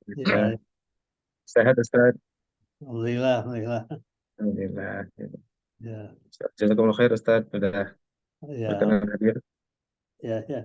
Ya, Alhamdulillah. Sehat Ustaz. alhamdulillah, alhamdulillah. Alhamdulillah. Ya, Jazakumullah khair Ustaz. Sudah ya, berkenan hadir. ya, ya.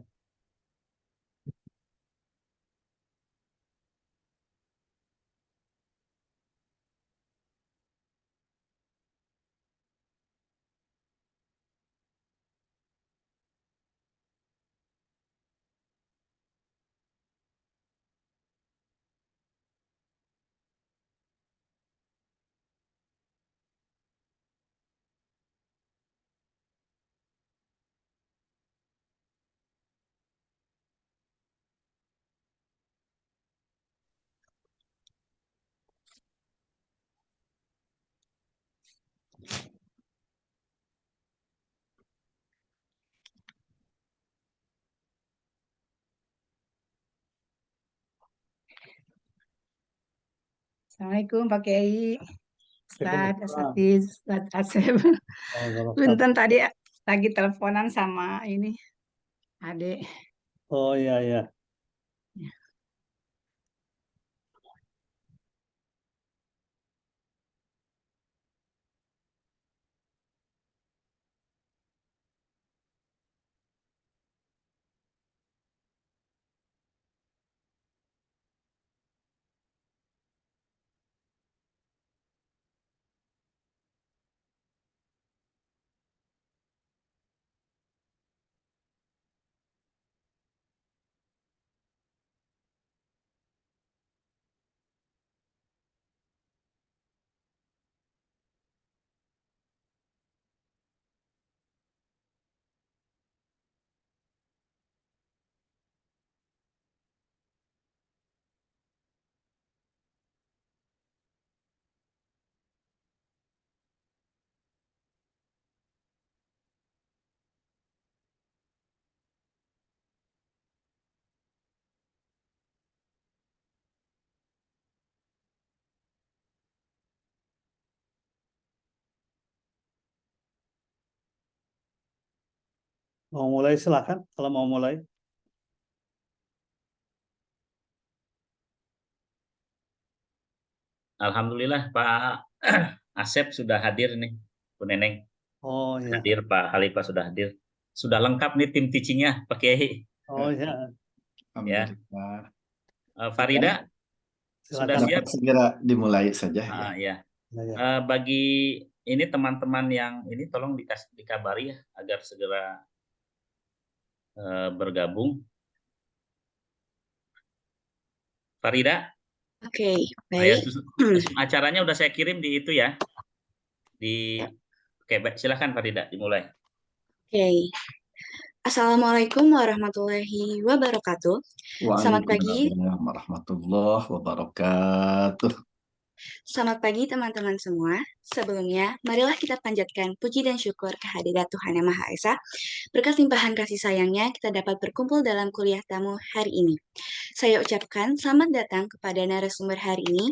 Assalamualaikum Pak Kiai, Ustadz Waalaikumsalam. Asatiz, Ustadz Asep. Wabarakatuh. Punten tadi lagi teleponan sama ini adik. Oh ya, ya. Mau mulai silakan kalau mau mulai. Alhamdulillah Pak Asep sudah hadir nih, Bu Neneng Oh ya, hadir, Pak Khalifah sudah hadir. Sudah lengkap nih tim teachingnya, Pak Kiai. oh ya, Ya, Alhamdulillah. Farida sudah silakan. siap? Dapat segera dimulai saja ya. Ya. Ya, ya. Bagi ini teman-teman yang ini tolong dikabari ya agar segera bergabung. Farida, Oke, ya, baik. acaranya udah saya kirim di itu ya. Oke, baik, silakan Farida dimulai. Oke. Assalamualaikum warahmatullahi wabarakatuh. Selamat pagi. Waalaikumsalam warahmatullahi wabarakatuh. Selamat pagi teman-teman semua. Sebelumnya, marilah kita panjatkan puji dan syukur kehadirat Tuhan Yang Maha Esa. Berkat limpahan kasih sayangnya, kita dapat berkumpul dalam kuliah tamu hari ini. Saya ucapkan selamat datang kepada narasumber hari ini,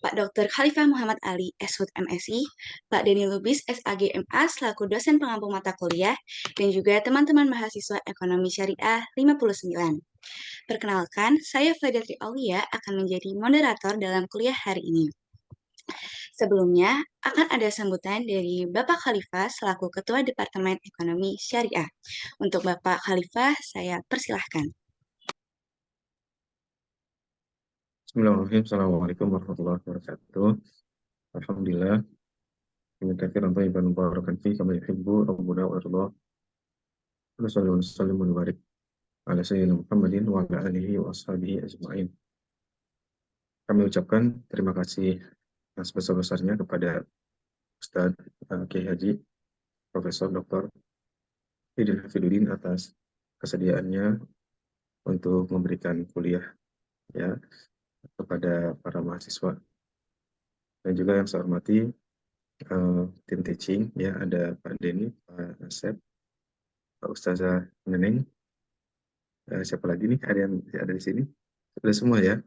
Pak Dr. Khalifah Muhammad Ali, SHUT MSI, Pak Denny Lubis, SAGMA, selaku dosen pengampu mata kuliah, dan juga teman-teman mahasiswa Ekonomi Syariah 59. Perkenalkan, saya Fadetri Aulia akan menjadi moderator dalam kuliah hari ini. Sebelumnya, akan ada sambutan dari Bapak Khalifah selaku Ketua Departemen Ekonomi Syariah. Untuk Bapak Khalifah, saya persilahkan. Bismillahirrahmanirrahim. Assalamualaikum warahmatullahi wabarakatuh. Alhamdulillah. Ini kafiran thayyiban mubarakan fi kama yuhibbu rabbuna wa yardah. Sallallahu alaihi wasallam wa barik ala sayyidina Muhammadin wa ala alihi wa ashabihi ajma'in. Kami ucapkan terima kasih yang sebesar-besarnya kepada Ustadz Kiai Haji Profesor Dr. Hidin Hafidudin atas kesediaannya untuk memberikan kuliah ya kepada para mahasiswa, dan juga yang saya hormati tim teaching ya, ada Pak Denny, Pak Asep, Pak Ustazah Neneng, siapa lagi nih ada di sini, sudah semua ya.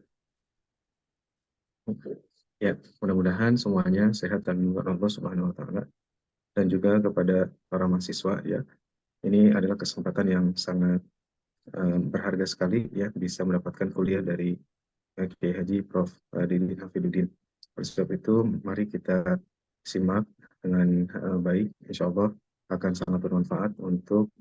Ya, mudah-mudahan semuanya sehat dan menurut Allah Subhanahu wa taala, dan juga kepada para mahasiswa ya. Ini adalah kesempatan yang sangat berharga sekali ya, bisa mendapatkan kuliah dari Kiai Haji Prof. Didi Hafidudin. Oleh sebab itu, mari kita simak dengan baik. Insya Allah akan sangat bermanfaat untuk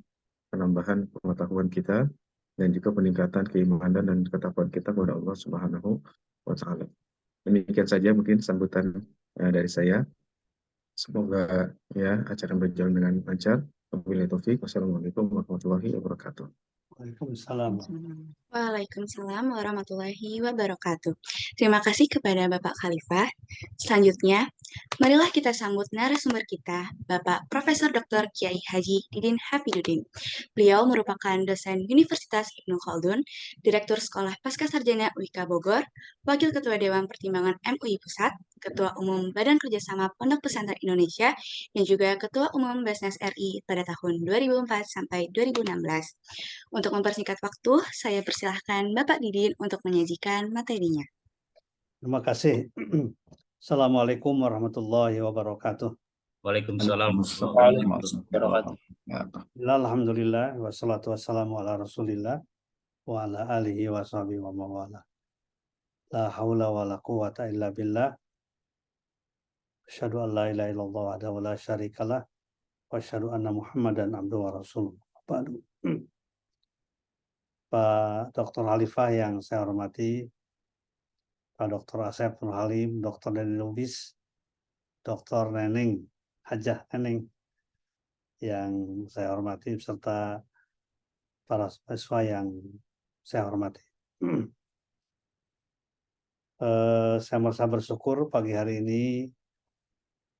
penambahan pengetahuan kita dan juga peningkatan keimanan dan ketakwaan kita kepada Allah Subhanahu wa Ta'ala. Demikian saja mungkin sambutan dari saya. Semoga ya acara berjalan dengan lancar. Wabillahi taufik. Wassalamualaikum warahmatullahi wabarakatuh. Waalaikumsalam. Waalaikumsalam warahmatullahi wabarakatuh. Terima kasih kepada Bapak Khalifah. Selanjutnya, marilah kita sambut narasumber kita, Bapak Profesor Dr. Kiai Haji Didin Hafidudin. Beliau merupakan dosen Universitas Ibnu Khaldun, Direktur Sekolah Pascasarjana UIK Bogor, Wakil Ketua Dewan Pertimbangan MUI Pusat, Ketua Umum Badan Kerjasama Pondok Pesantren Indonesia, dan juga Ketua Umum Basnas RI pada tahun 2004 sampai 2016. Untuk mempersingkat waktu, saya persilahkan Bapak Didin untuk menyajikan materinya. Terima kasih. Assalamualaikum warahmatullahi wabarakatuh. Waalaikumsalam. Waalaikumsalam. Alhamdulillah wassalatu wassalamu ala Rasulillah wa ala alihi wa sahbihi wa mawala. La haula wa la quwata illa billah. Asyhadu an la ilaha illallah wahdahu la syarikalah wa asyhadu anna Muhammadan abduhu wa rasuluh. Pak Dr. Khalifah yang saya hormati, Pak Dr. Asep Nur Halim, Dr. Deni Lubis, Dr. Neneng, Hajah Neneng yang saya hormati, serta para siswa yang saya hormati. Saya merasa bersyukur pagi hari ini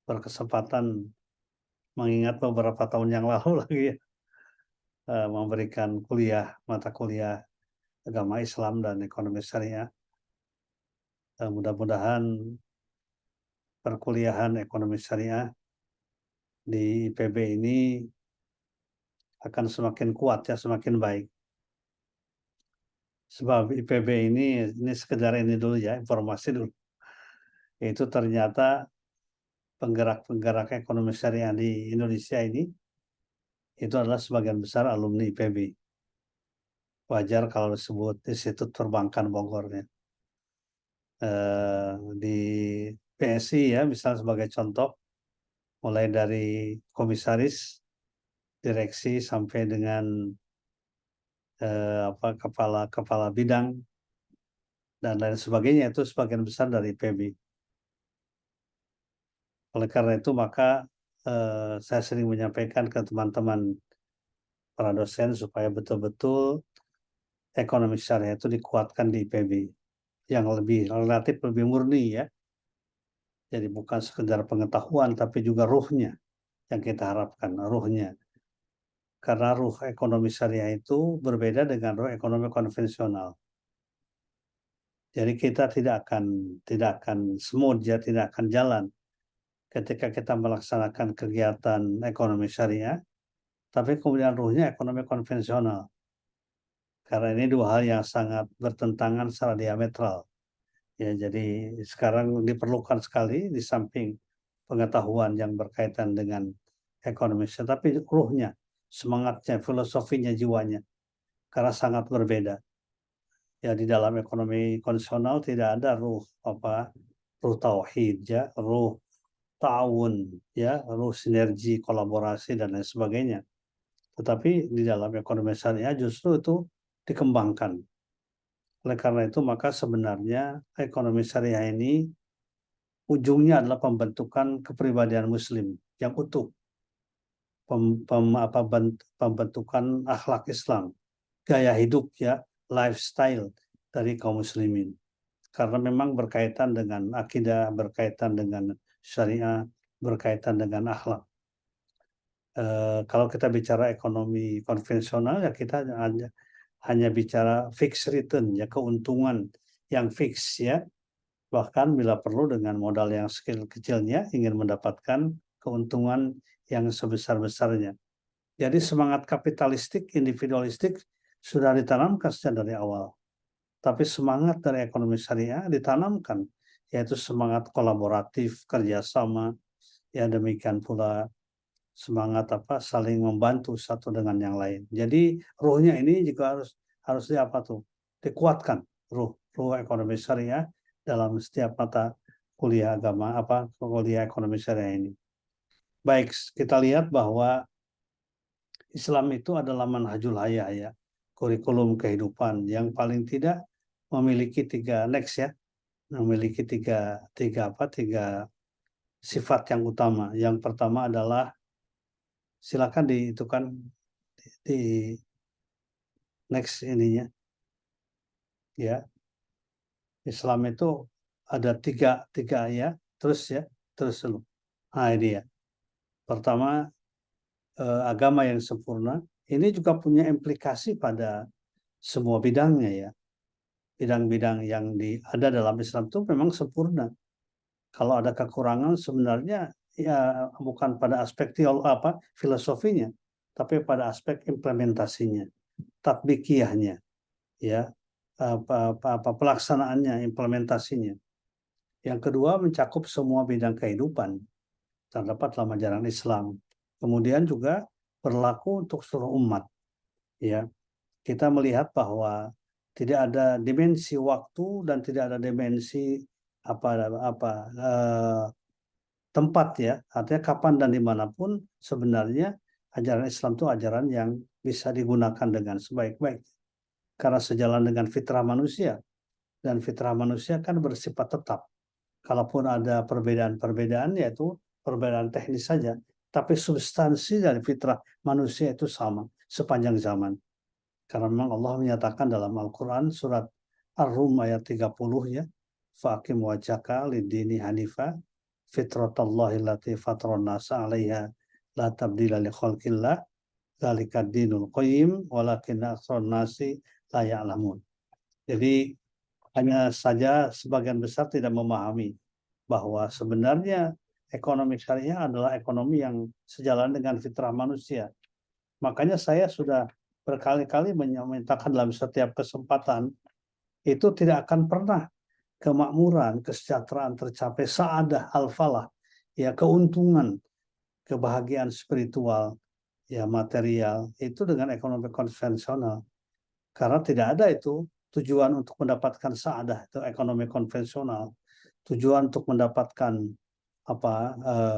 berkesempatan mengingat beberapa tahun yang lalu lagi ya, memberikan mata kuliah agama Islam dan ekonomi syariah. Mudah-mudahan perkuliahan ekonomi syariah di IPB ini akan semakin kuat ya, semakin baik. Sebab IPB ini sekedar ini dulu ya, informasi dulu. Yaitu ternyata penggerak-penggerak ekonomi syariah di Indonesia ini itu adalah sebagian besar alumni IPB. Wajar kalau disebut Institut Perbankan Bogor ya. Di PSI ya, misal sebagai contoh, mulai dari komisaris, direksi sampai dengan kepala bidang dan lain sebagainya, itu sebagian besar dari IPB. Oleh karena itu maka saya sering menyampaikan ke teman-teman para dosen supaya betul-betul ekonomi syariah itu dikuatkan di IPB yang relatif lebih murni ya. Jadi bukan sekedar pengetahuan tapi juga ruhnya yang kita harapkan, ruhnya. Karena ruh ekonomi syariah itu berbeda dengan ruh ekonomi konvensional. Jadi kita tidak akan smooth ya, tidak akan jalan ketika kita melaksanakan kegiatan ekonomi syariah, tapi kemudian ruhnya ekonomi konvensional. Karena ini dua hal yang sangat bertentangan secara diametral. Ya, jadi sekarang diperlukan sekali di samping pengetahuan yang berkaitan dengan ekonomi, tapi ruhnya, semangatnya, filosofinya, jiwanya, karena sangat berbeda. Ya, di dalam ekonomi konvensional tidak ada ruh tauhid ya, ruh ta'awun ya, ruh sinergi, kolaborasi dan lain sebagainya. Tetapi di dalam ekonomi syariah justru itu dikembangkan. Oleh karena itu maka sebenarnya ekonomi syariah ini ujungnya adalah pembentukan kepribadian muslim yang utuh. Pembentukan akhlak Islam, gaya hidup ya, lifestyle dari kaum muslimin. Karena memang berkaitan dengan akidah, berkaitan dengan syariah, berkaitan dengan akhlak. Kalau kita bicara ekonomi konvensional ya kita hanya bicara fixed return ya, keuntungan yang fix ya. Bahkan bila perlu dengan modal yang kecilnya ingin mendapatkan keuntungan yang sebesar-besarnya. Jadi semangat kapitalistik, individualistik sudah ditanamkan sejak dari awal. Tapi semangat dari ekonomi syariah ditanamkan, yaitu semangat kolaboratif, kerjasama, ya demikian pula semangat saling membantu satu dengan yang lain. Jadi ruhnya ini juga harus dikuatkan, ruh 10 ekonomi syariah dalam setiap mata kuliah agama kuliah ekonomi syariah ini. Baik, kita lihat bahwa Islam itu adalah manhajul hayah ya, kurikulum kehidupan yang paling tidak memiliki tiga sifat yang utama. Yang pertama adalah, silakan itu kan di next ininya ya. Islam itu ada tiga ya, terus dulu. Nah ini ya. Pertama, agama yang sempurna. Ini juga punya implikasi pada semua bidangnya ya. Bidang-bidang yang ada dalam Islam itu memang sempurna. Kalau ada kekurangan sebenarnya ya bukan pada aspek filosofinya, tapi pada aspek implementasinya, tatbikiyahnya, ya, pelaksanaannya, implementasinya. Yang kedua, mencakup semua bidang kehidupan terdapat dalam ajaran Islam. Kemudian juga berlaku untuk seluruh umat. Ya, kita melihat bahwa tidak ada dimensi waktu dan tidak ada dimensi tempat ya, artinya kapan dan dimanapun sebenarnya ajaran Islam itu ajaran yang bisa digunakan dengan sebaik-baik karena sejalan dengan fitrah manusia, dan fitrah manusia kan bersifat tetap. Kalaupun ada perbedaan-perbedaan, yaitu perbedaan teknis saja, tapi substansi dari fitrah manusia itu sama sepanjang zaman. Karena memang Allah menyatakan dalam Al-Quran surat Ar-Rum ayat 30 ya, faqim wajhaka lid-dini hanifa fitratallahi allati fatara an-nasa 'alaiha la tabdila li khalqillah dzalika ad-dinul qayyim walakinna aktsarun nasi la ya'lamun. Jadi hanya saja sebagian besar tidak memahami bahwa sebenarnya ekonomi syariah adalah ekonomi yang sejalan dengan fitrah manusia. Makanya saya sudah berkali-kali menyatakan dalam setiap kesempatan, itu tidak akan pernah kemakmuran, kesejahteraan tercapai, sa'adah al-falah, ya keuntungan, kebahagiaan spiritual, ya material, itu dengan ekonomi konvensional. Karena tidak ada itu tujuan untuk mendapatkan sa'adah, itu ekonomi konvensional. Tujuan untuk mendapatkan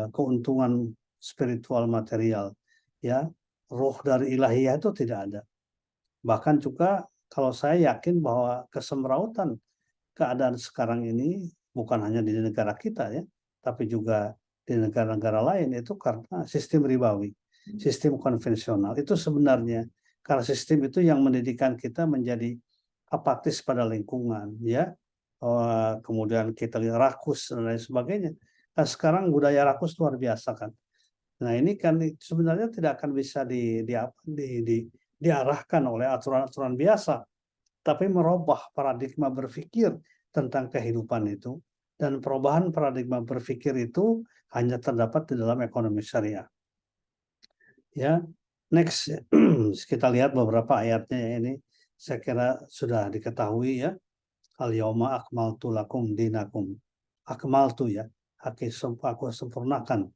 keuntungan spiritual material, ya roh dari ilahiyah itu tidak ada. Bahkan juga kalau saya yakin bahwa kesemrautan keadaan sekarang ini bukan hanya di negara kita ya, tapi juga di negara-negara lain itu karena sistem ribawi, sistem konvensional. Itu sebenarnya karena sistem itu yang mendidikan kita menjadi apatis pada lingkungan ya. Kemudian kita lihat rakus dan lain sebagainya. Nah, sekarang budaya rakus luar biasa kan. Nah ini kan sebenarnya tidak akan bisa diarahkan oleh aturan-aturan biasa, tapi merubah paradigma berpikir tentang kehidupan itu, dan perubahan paradigma berpikir itu hanya terdapat di dalam ekonomi syariah. Ya, next kita lihat beberapa ayatnya ini, saya kira sudah diketahui ya. Al-yawma akmaltu lakum dinakum. Akmaltu ya, aku sempurnakan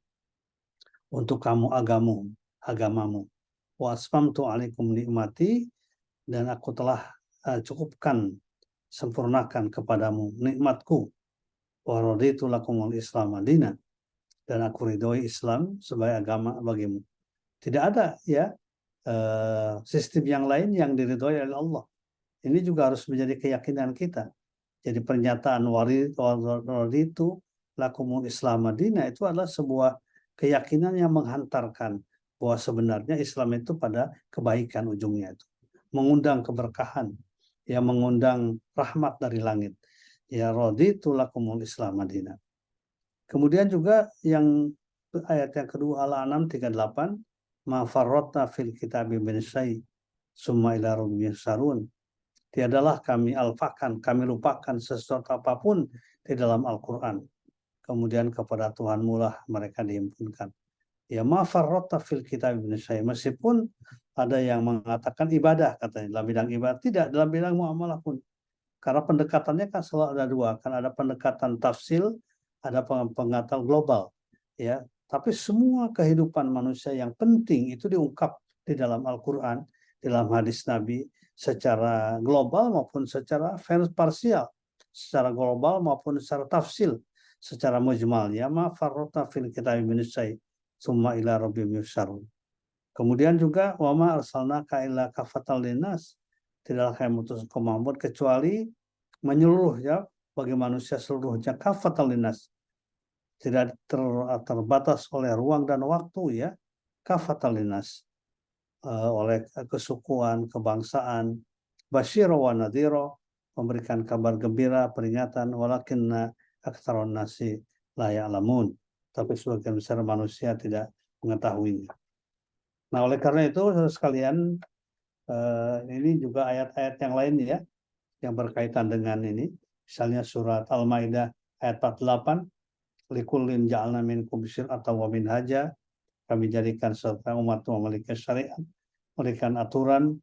untuk kamu agamamu. Wa asmamtu alaikum nikmati, dan aku telah cukupkan, sempurnakan kepadamu nikmatku. Wa raditu lakumul Islam madina, dan aku ridhoi Islam sebagai agama bagimu. Tidak ada ya sistem yang lain yang diridhoi oleh Allah. Ini juga harus menjadi keyakinan kita. Jadi pernyataan waridu lakumul Islam Madinah itu adalah sebuah keyakinan yang menghantarkan bahwa sebenarnya Islam itu pada kebaikan ujungnya itu. Mengundang keberkahan, ya mengundang rahmat dari langit. Ya raditu lakumul Islam Madinah. Kemudian juga yang ayat yang kedua Al-An'am 38, ma farratna fil kitabi min syai' summa ila rabbihim yahsyarun. Tiadalah kami alfakan, kami lupakan sesuatu apapun di dalam Al-Quran. Kemudian kepada Tuhanmu lah mereka dihimpunkan. Ya ma farratta fil kitab min syai', meskipun ada yang mengatakan ibadah katanya dalam bidang ibadah, tidak dalam bidang muamalah pun. Karena pendekatannya kan selalu ada dua, kan ada pendekatan tafsil, ada pendekatan global, ya. Tapi semua kehidupan manusia yang penting itu diungkap di dalam Al-Quran, dalam hadis Nabi, secara global maupun secara parsial, secara global maupun secara tafsil, secara mujmal. Ya ma farratna fil kitabi min syai' summa ila rabbihim yuhsyarun. Kemudian juga wa ma arsalnaka illa kafatal linnas, tidaklah kami mengutus engkau Muhammad kecuali menyeluruh ya bagi manusia seluruhnya, kafatal linnas, tidak terbatas oleh ruang dan waktu ya, kafatal linnas, oleh kesukuan, kebangsaan, basyira wa nadhira, memberikan kabar gembira, peringatan, walakinna aktsarun nasi la ya'lamun, tapi sebagian besar manusia tidak mengetahuinya. Nah, oleh karena itu saudara sekalian, ini juga ayat-ayat yang lain ya yang berkaitan dengan ini, misalnya surat Al-Maidah ayat 48, likullin ja'alna minkum syir'atan wa minhaja, kami jadikan serta umat memiliki syariat, memberikan aturan,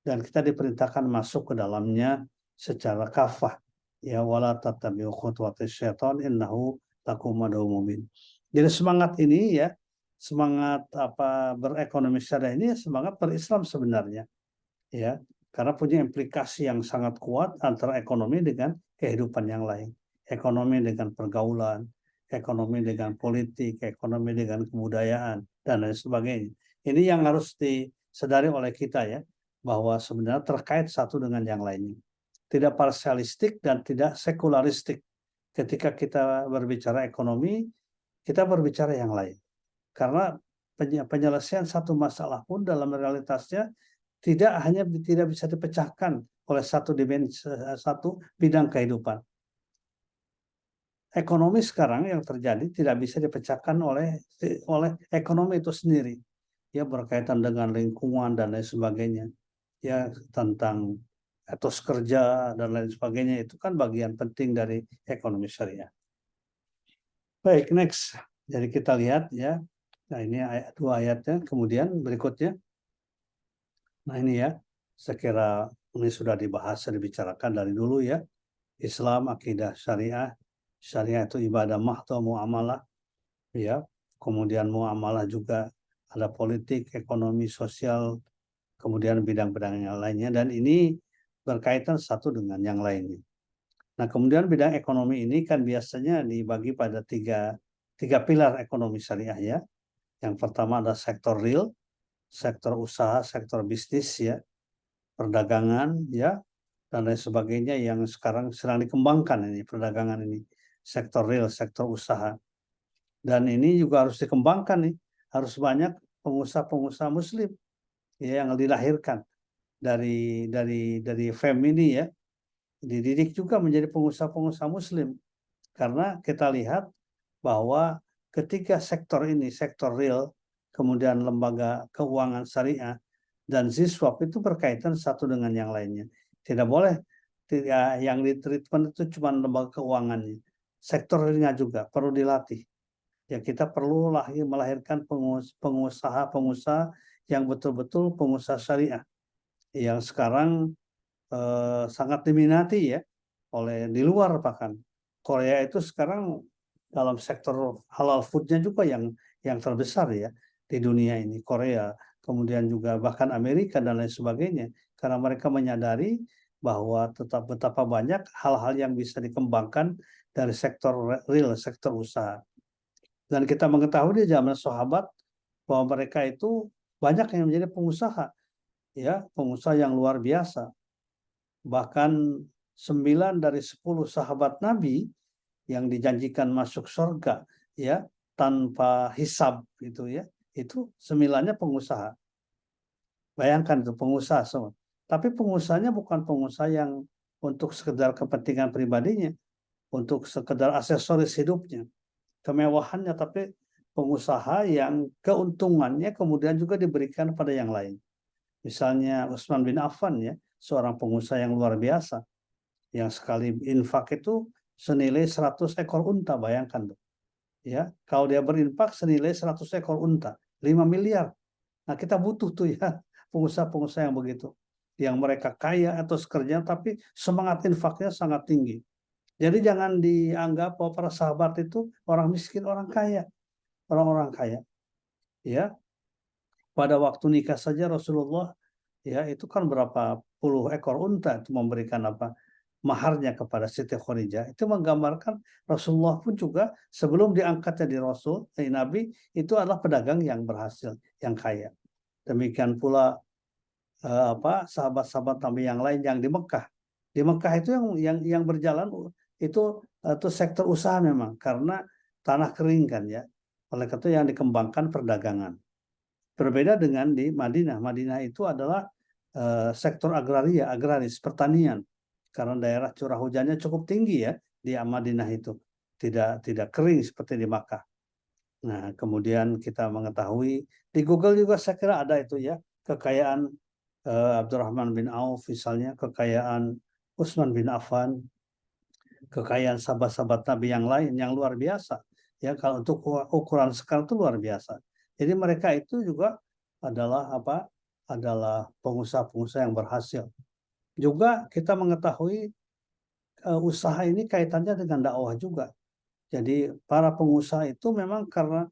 dan kita diperintahkan masuk ke dalamnya secara kafah. Ya wala tattabi'u khutuwatis syaitan innahu lakum aduwwum mubin. Jadi semangat ini ya, semangat berekonomi syariah ini semangat berislam sebenarnya. Ya, karena punya implikasi yang sangat kuat antara ekonomi dengan kehidupan yang lain. Ekonomi dengan pergaulan, ekonomi dengan politik, ekonomi dengan kebudayaan, dan lain sebagainya. Ini yang harus disadari oleh kita ya, bahwa sebenarnya terkait satu dengan yang lainnya. Tidak parsialistik dan tidak sekularistik. Ketika kita berbicara ekonomi, kita berbicara yang lain. Karena penyelesaian satu masalah pun dalam realitasnya tidak bisa dipecahkan oleh satu bidang kehidupan. Ekonomi sekarang yang terjadi tidak bisa dipecahkan oleh ekonomi itu sendiri. Ya berkaitan dengan lingkungan dan lain sebagainya. Ya tentang etos kerja dan lain sebagainya, itu kan bagian penting dari ekonomi syariah. Baik, next. Jadi kita lihat ya. Nah, ini dua ayatnya. Kemudian berikutnya. Nah, ini ya. Saya kira ini sudah dibahas, dibicarakan dari dulu ya. Islam, akidah syariah. Syariah itu ibadah mahdoh, muamalah. Ya. Kemudian muamalah juga ada politik, ekonomi, sosial, kemudian bidang-bidang yang lainnya. Dan ini berkaitan satu dengan yang lainnya. Nah, kemudian bidang ekonomi ini kan biasanya dibagi pada tiga pilar ekonomi syariah ya. Yang pertama ada sektor real, sektor usaha, sektor bisnis ya, perdagangan ya, dan lain sebagainya yang sekarang sedang dikembangkan ini, perdagangan ini, sektor real, sektor usaha. Dan ini juga harus dikembangkan nih, harus banyak pengusaha-pengusaha muslim ya, yang dilahirkan dari family ya, dididik juga menjadi pengusaha-pengusaha muslim. Karena kita lihat bahwa ketika sektor ini, sektor real, kemudian lembaga keuangan syariah, dan ZISWAP itu berkaitan satu dengan yang lainnya. Tidak boleh yang ditreatment itu cuma lembaga keuangannya. Sektor realnya juga perlu dilatih. Ya kita perlu melahirkan pengusaha-pengusaha yang betul-betul pengusaha syariah. Yang sekarang sangat diminati ya oleh di luar, bahkan Korea itu sekarang dalam sektor halal foodnya juga yang terbesar ya di dunia ini, Korea, kemudian juga bahkan Amerika dan lain sebagainya, karena mereka menyadari bahwa tetap betapa banyak hal-hal yang bisa dikembangkan dari sektor real, sektor usaha. Dan kita mengetahui di zaman sahabat bahwa mereka itu banyak yang menjadi pengusaha ya, pengusaha yang luar biasa. Bahkan 9 dari 10 sahabat Nabi yang dijanjikan masuk surga ya tanpa hisab gitu ya, itu 9-nya pengusaha. Bayangkan itu pengusaha semua. Tapi pengusahanya bukan pengusaha yang untuk sekedar kepentingan pribadinya, untuk sekedar aksesoris hidupnya, kemewahannya, tapi pengusaha yang keuntungannya kemudian juga diberikan pada yang lain. Misalnya Utsman bin Affan ya, seorang pengusaha yang luar biasa, yang sekali infak itu senilai 100 ekor unta, bayangkan tuh. Ya, kalau dia berinfak senilai 100 ekor unta, 5 miliar. Nah, kita butuh tuh ya pengusaha-pengusaha yang begitu. Yang mereka kaya atau kerja tapi semangat infaknya sangat tinggi. Jadi jangan dianggap bahwa para sahabat itu orang miskin, orang kaya. Orang-orang kaya. Ya. Pada waktu nikah saja Rasulullah ya itu kan berapa ekor unta itu memberikan apa maharnya kepada Siti Khadijah, itu menggambarkan Rasulullah pun juga sebelum diangkatnya di Rasul, Nabi, itu adalah pedagang yang berhasil, yang kaya. Demikian pula sahabat-sahabat Nabi yang lain yang di Mekah. Di Mekah itu yang berjalan itu sektor usaha memang, karena tanah kering kan ya. Oleh karena itu yang dikembangkan perdagangan. Berbeda dengan di Madinah. Madinah itu adalah sektor agraris, pertanian. Karena daerah curah hujannya cukup tinggi ya di Madinah itu. Tidak kering seperti di Makkah. Nah, kemudian kita mengetahui di Google juga saya kira ada itu ya, kekayaan Abdurrahman bin Auf misalnya, kekayaan Utsman bin Affan, kekayaan sahabat-sahabat Nabi yang lain yang luar biasa. Ya, kalau untuk ukuran sekarang itu luar biasa. Jadi mereka itu juga adalah adalah pengusaha-pengusaha yang berhasil. Juga kita mengetahui usaha ini kaitannya dengan dakwah juga. Jadi para pengusaha itu memang karena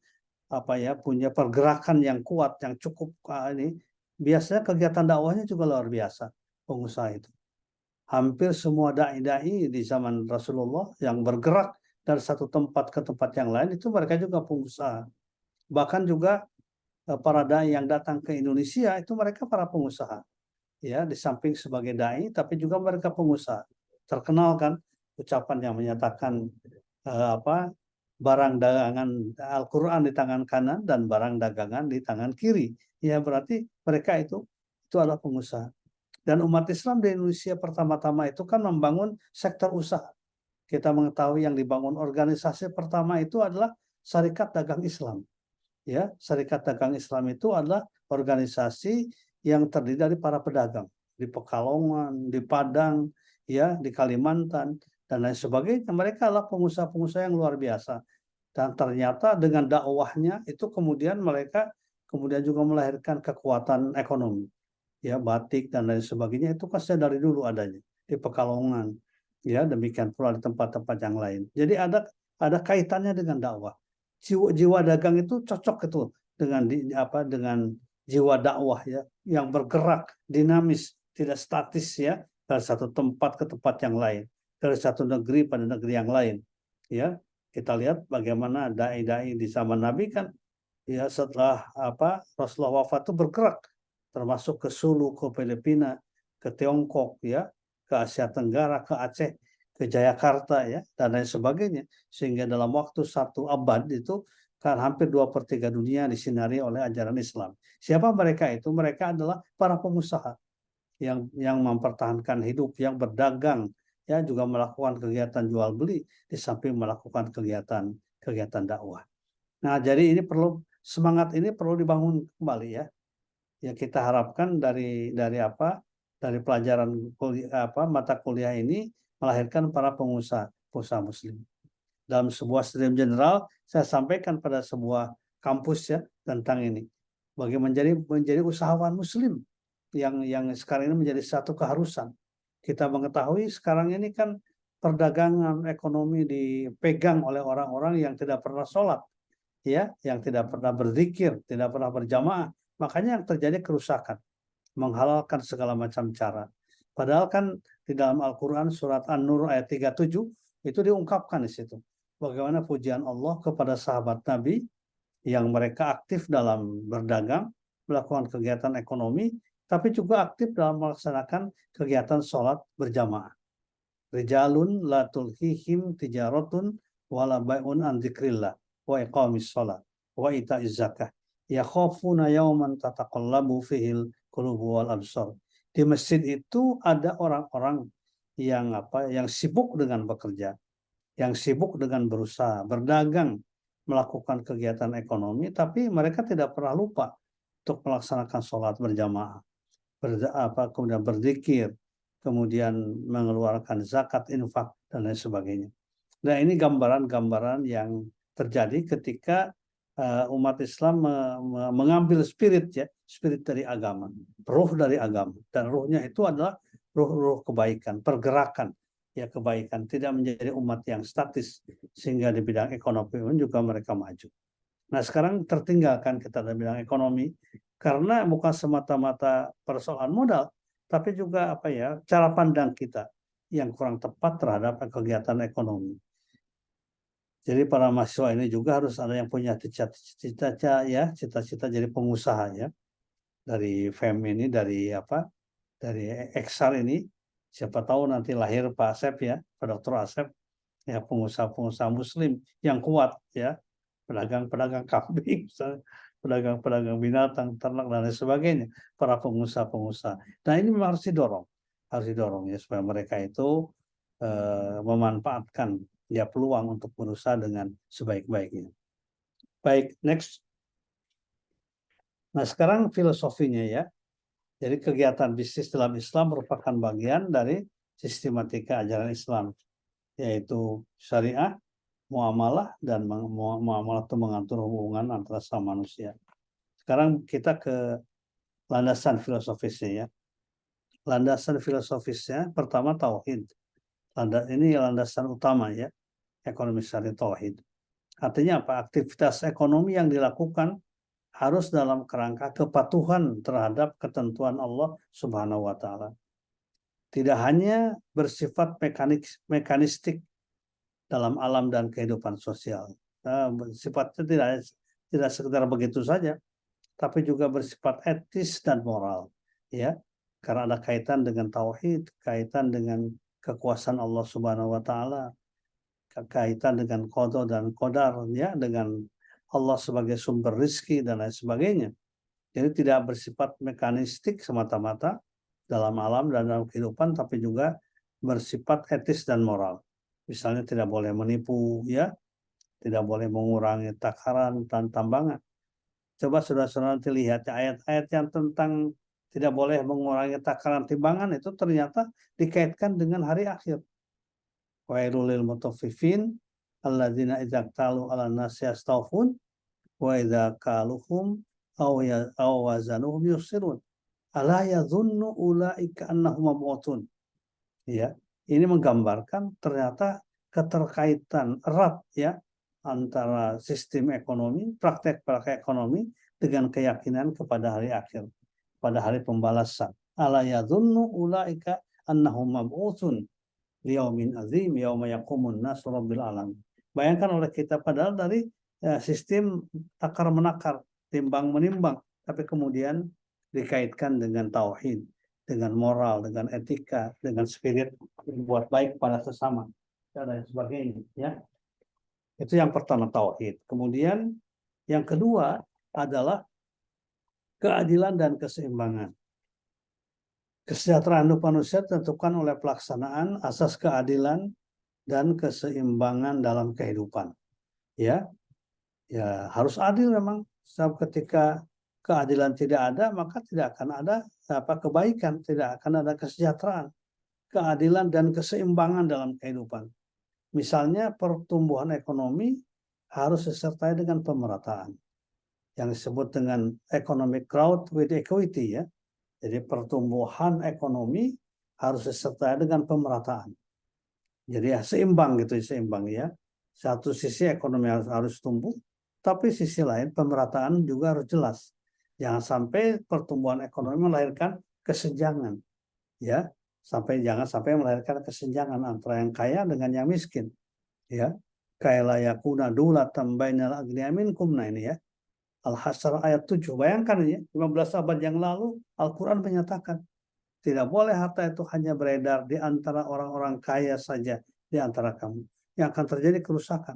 punya pergerakan yang kuat, yang cukup ini, biasanya kegiatan dakwahnya juga luar biasa pengusaha itu. Hampir semua dai-dai di zaman Rasulullah yang bergerak dari satu tempat ke tempat yang lain itu mereka juga pengusaha. Bahkan juga para dai yang datang ke Indonesia itu mereka para pengusaha. Ya, di samping sebagai dai tapi juga mereka pengusaha. Terkenal kan ucapan yang menyatakan barang dagangan Al-Qur'an di tangan kanan dan barang dagangan di tangan kiri. Ya, berarti mereka itu adalah pengusaha. Dan umat Islam di Indonesia pertama-tama itu kan membangun sektor usaha. Kita mengetahui yang dibangun organisasi pertama itu adalah Syarikat Dagang Islam. Ya, Syarikat Dagang Islam itu adalah organisasi yang terdiri dari para pedagang di Pekalongan, di Padang, ya, di Kalimantan dan lain sebagainya. Mereka adalah pengusaha-pengusaha yang luar biasa. Dan ternyata dengan dakwahnya itu kemudian mereka juga melahirkan kekuatan ekonomi. Ya, batik dan lain sebagainya itu kan dari dulu adanya di Pekalongan. Ya, demikian pula di tempat-tempat yang lain. Jadi ada kaitannya dengan dakwah. Jiwa dagang itu cocok itu dengan jiwa dakwah ya, yang bergerak, dinamis, tidak statis ya, dari satu tempat ke tempat yang lain, dari satu negeri pada negeri yang lain. Ya, kita lihat bagaimana dai-dai di zaman Nabi kan ya, setelah Rasulullah wafat itu bergerak, termasuk ke Sulu, ke Filipina, ke Tiongkok ya, ke Asia Tenggara, ke Aceh, ke Jayakarta ya, dan lain sebagainya, sehingga dalam waktu 1 abad itu kan hampir 2/3 dunia disinari oleh ajaran Islam. Siapa mereka itu? Mereka adalah para pengusaha yang mempertahankan hidup, yang berdagang, ya, juga melakukan kegiatan jual beli di samping melakukan kegiatan dakwah. Nah, jadi ini semangat ini perlu dibangun kembali ya. Ya, kita harapkan dari pelajaran mata kuliah ini melahirkan para pengusaha muslim. Dalam sebuah stadium general saya sampaikan pada sebuah kampus ya tentang ini. Bagaimana menjadi usahawan muslim yang sekarang ini menjadi satu keharusan. Kita mengetahui sekarang ini kan perdagangan ekonomi dipegang oleh orang-orang yang tidak pernah sholat, ya, yang tidak pernah berzikir, tidak pernah berjamaah. Makanya yang terjadi kerusakan, menghalalkan segala macam cara. Padahal kan di dalam Al-Quran surat An-Nur ayat 37 itu diungkapkan di situ. Bagaimana pujian Allah kepada sahabat Nabi yang mereka aktif dalam berdagang, melakukan kegiatan ekonomi, tapi juga aktif dalam melaksanakan kegiatan sholat berjamaah. Rijalun la tulhihim tijaratun wala bai'un an dzikrillah wa iqamis sholat wa ita'iz zakah yakhafuna yawman tataqallabu fihil qulubu wal absar. Di masjid itu ada orang-orang yang sibuk dengan bekerja, yang sibuk dengan berusaha, berdagang, melakukan kegiatan ekonomi, tapi mereka tidak pernah lupa untuk melaksanakan sholat berjamaah, kemudian berzikir, kemudian mengeluarkan zakat, infak, dan lain sebagainya. Nah, ini gambaran-gambaran yang terjadi ketika umat Islam mengambil spirit dari agama, ruh dari agama, dan ruhnya itu adalah ruh kebaikan, pergerakan ya kebaikan, tidak menjadi umat yang statis, sehingga di bidang ekonomi pun juga mereka maju. Nah, sekarang tertinggalkan kita dalam bidang ekonomi karena bukan semata-mata persoalan modal, tapi juga apa ya, cara pandang kita yang kurang tepat terhadap kegiatan ekonomi. Jadi para mahasiswa ini juga harus ada yang punya cita-cita ya, cita-cita jadi pengusaha ya. Dari FEM ini, dari apa? Dari Eksar ini, siapa tahu nanti lahir Pak Asep ya, Pak Dr. Asep, ya pengusaha-pengusaha Muslim yang kuat ya, pedagang-pedagang kambing, pedagang-pedagang binatang, ternak dan lain sebagainya, para pengusaha-pengusaha. Nah ini memang harus didorong ya supaya mereka itu memanfaatkan ya peluang untuk berusaha dengan sebaik-baiknya. Baik, next. Nah sekarang filosofinya ya. Jadi kegiatan bisnis dalam Islam merupakan bagian dari sistematika ajaran Islam, yaitu syariah, muamalah, dan muamalah itu mengatur hubungan antara sama manusia. Sekarang kita ke landasan filosofisnya ya. Landasan filosofisnya pertama tauhid. Ini landasan utama ya, ekonomi syariah tauhid. Artinya apa? Aktivitas ekonomi yang dilakukan harus dalam kerangka kepatuhan terhadap ketentuan Allah Subhanahu wa Ta'ala. Tidak hanya bersifat mekanistik dalam alam dan kehidupan sosial. Sifatnya tidak sekedar begitu saja, tapi juga bersifat etis dan moral. Ya, karena ada kaitan dengan tauhid, kaitan dengan kekuasaan Allah Subhanahu wa Ta'ala, kaitan dengan qada dan qadar, ya, dengan Allah sebagai sumber rizki dan lain sebagainya. Jadi tidak bersifat mekanistik semata-mata dalam alam dan dalam kehidupan, tapi juga bersifat etis dan moral. Misalnya tidak boleh menipu, ya, tidak boleh mengurangi takaran dan tambangan. Coba saudara-saudara nanti lihat ayat-ayat yang tentang tidak boleh mengurangi takaran timbangan itu ternyata dikaitkan dengan hari akhir. Wailul lil mutaffifin alladzina idza talu 'alan nasi yastawfun wa idza kaluhum aw wazanuhum yusirun ala yadhunnu ulaika annahum mab'utun. Ya, ini menggambarkan ternyata keterkaitan erat ya antara sistem ekonomi, praktek-praktek ekonomi dengan keyakinan kepada hari akhir, pada hari pembalasan. Ala yadhunnu ulaika annahum mab'utun liyaumin azim yauma yaqumun nasu rabbil alamin. Bayangkan oleh kita padahal dari sistem takar menakar, timbang menimbang, tapi kemudian dikaitkan dengan tauhid, dengan moral, dengan etika, dengan spirit berbuat baik pada sesama dan lain sebagainya ya. Itu yang pertama tauhid. Kemudian yang kedua adalah keadilan dan keseimbangan. Kesejahteraan hidup manusia ditentukan oleh pelaksanaan asas keadilan dan keseimbangan dalam kehidupan. Ya, ya harus adil memang. Sebab ketika keadilan tidak ada, maka tidak akan ada kebaikan, tidak akan ada kesejahteraan, keadilan dan keseimbangan dalam kehidupan. Misalnya pertumbuhan ekonomi harus disertai dengan pemerataan, yang disebut dengan economic growth with equity ya. Jadi pertumbuhan ekonomi harus disertai dengan pemerataan. Jadi ya seimbang gitu, seimbang ya. Satu sisi ekonomi harus tumbuh, tapi sisi lain pemerataan juga harus jelas. Jangan sampai pertumbuhan ekonomi melahirkan kesenjangan, ya. Jangan sampai melahirkan kesenjangan antara yang kaya dengan yang miskin, ya. Kaila yakuna dulatan bainal aghniya minkum, nah ini ya. Al-Hasyr ayat 7. Bayangkan ya, 15 abad yang lalu Al-Quran menyatakan tidak boleh harta itu hanya beredar di antara orang-orang kaya saja di antara kamu. Yang akan terjadi kerusakan.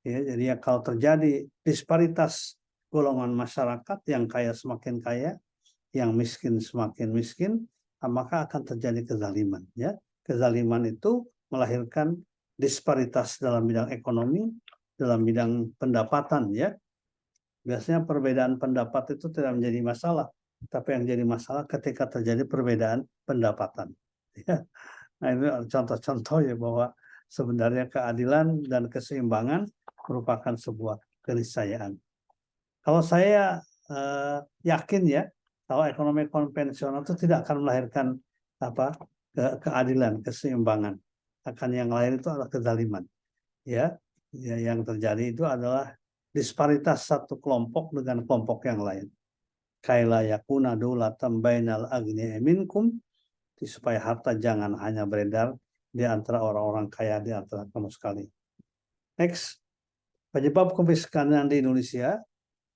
Ya, jadi ya, kalau terjadi disparitas golongan masyarakat, yang kaya semakin kaya, yang miskin semakin miskin, maka akan terjadi kezaliman. Ya, kezaliman itu melahirkan disparitas dalam bidang ekonomi, dalam bidang pendapatan. Ya, biasanya perbedaan pendapat itu tidak menjadi masalah, tapi yang jadi masalah ketika terjadi perbedaan pendapatan. Ya. Nah ini contoh-contoh ya bahwa sebenarnya keadilan dan keseimbangan merupakan sebuah keniscayaan. Kalau saya yakin ya, kalau ekonomi konvensional itu tidak akan melahirkan keadilan, keseimbangan. Akan yang lain itu adalah kezaliman. Ya, yang terjadi itu adalah disparitas satu kelompok dengan kelompok yang lain. Kaila yakuna dulatan bainal aghniya minkum supaya harta jangan hanya beredar di antara orang-orang kaya di antara kamu sekali. Next, penyebab kemiskinan di Indonesia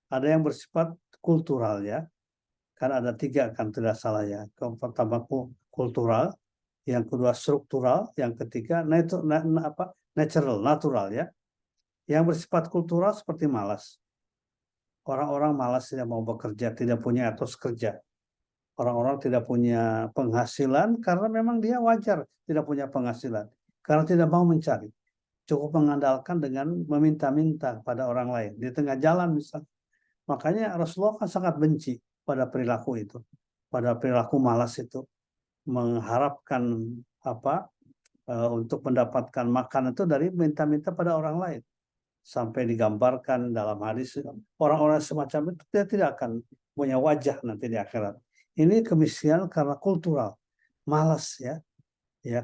ada yang bersifat kultural ya. Kan ada 3 kan tidak salah ya. Yang pertama kultural, yang kedua struktural, yang ketiga natural ya. Yang bersifat kultural seperti malas. Orang-orang malas tidak mau bekerja, tidak punya etos kerja. Orang-orang tidak punya penghasilan karena memang dia wajar tidak punya penghasilan. Karena tidak mau mencari. Cukup mengandalkan dengan meminta-minta pada orang lain. Di tengah jalan misalnya. Makanya Rasulullah kan sangat benci pada perilaku itu. Pada perilaku malas itu. Mengharapkan untuk mendapatkan makan itu dari minta-minta pada orang lain. Sampai digambarkan dalam hadis, orang-orang semacam itu dia tidak akan punya wajah nanti di akhirat. Ini kemiskinan karena kultural, malas ya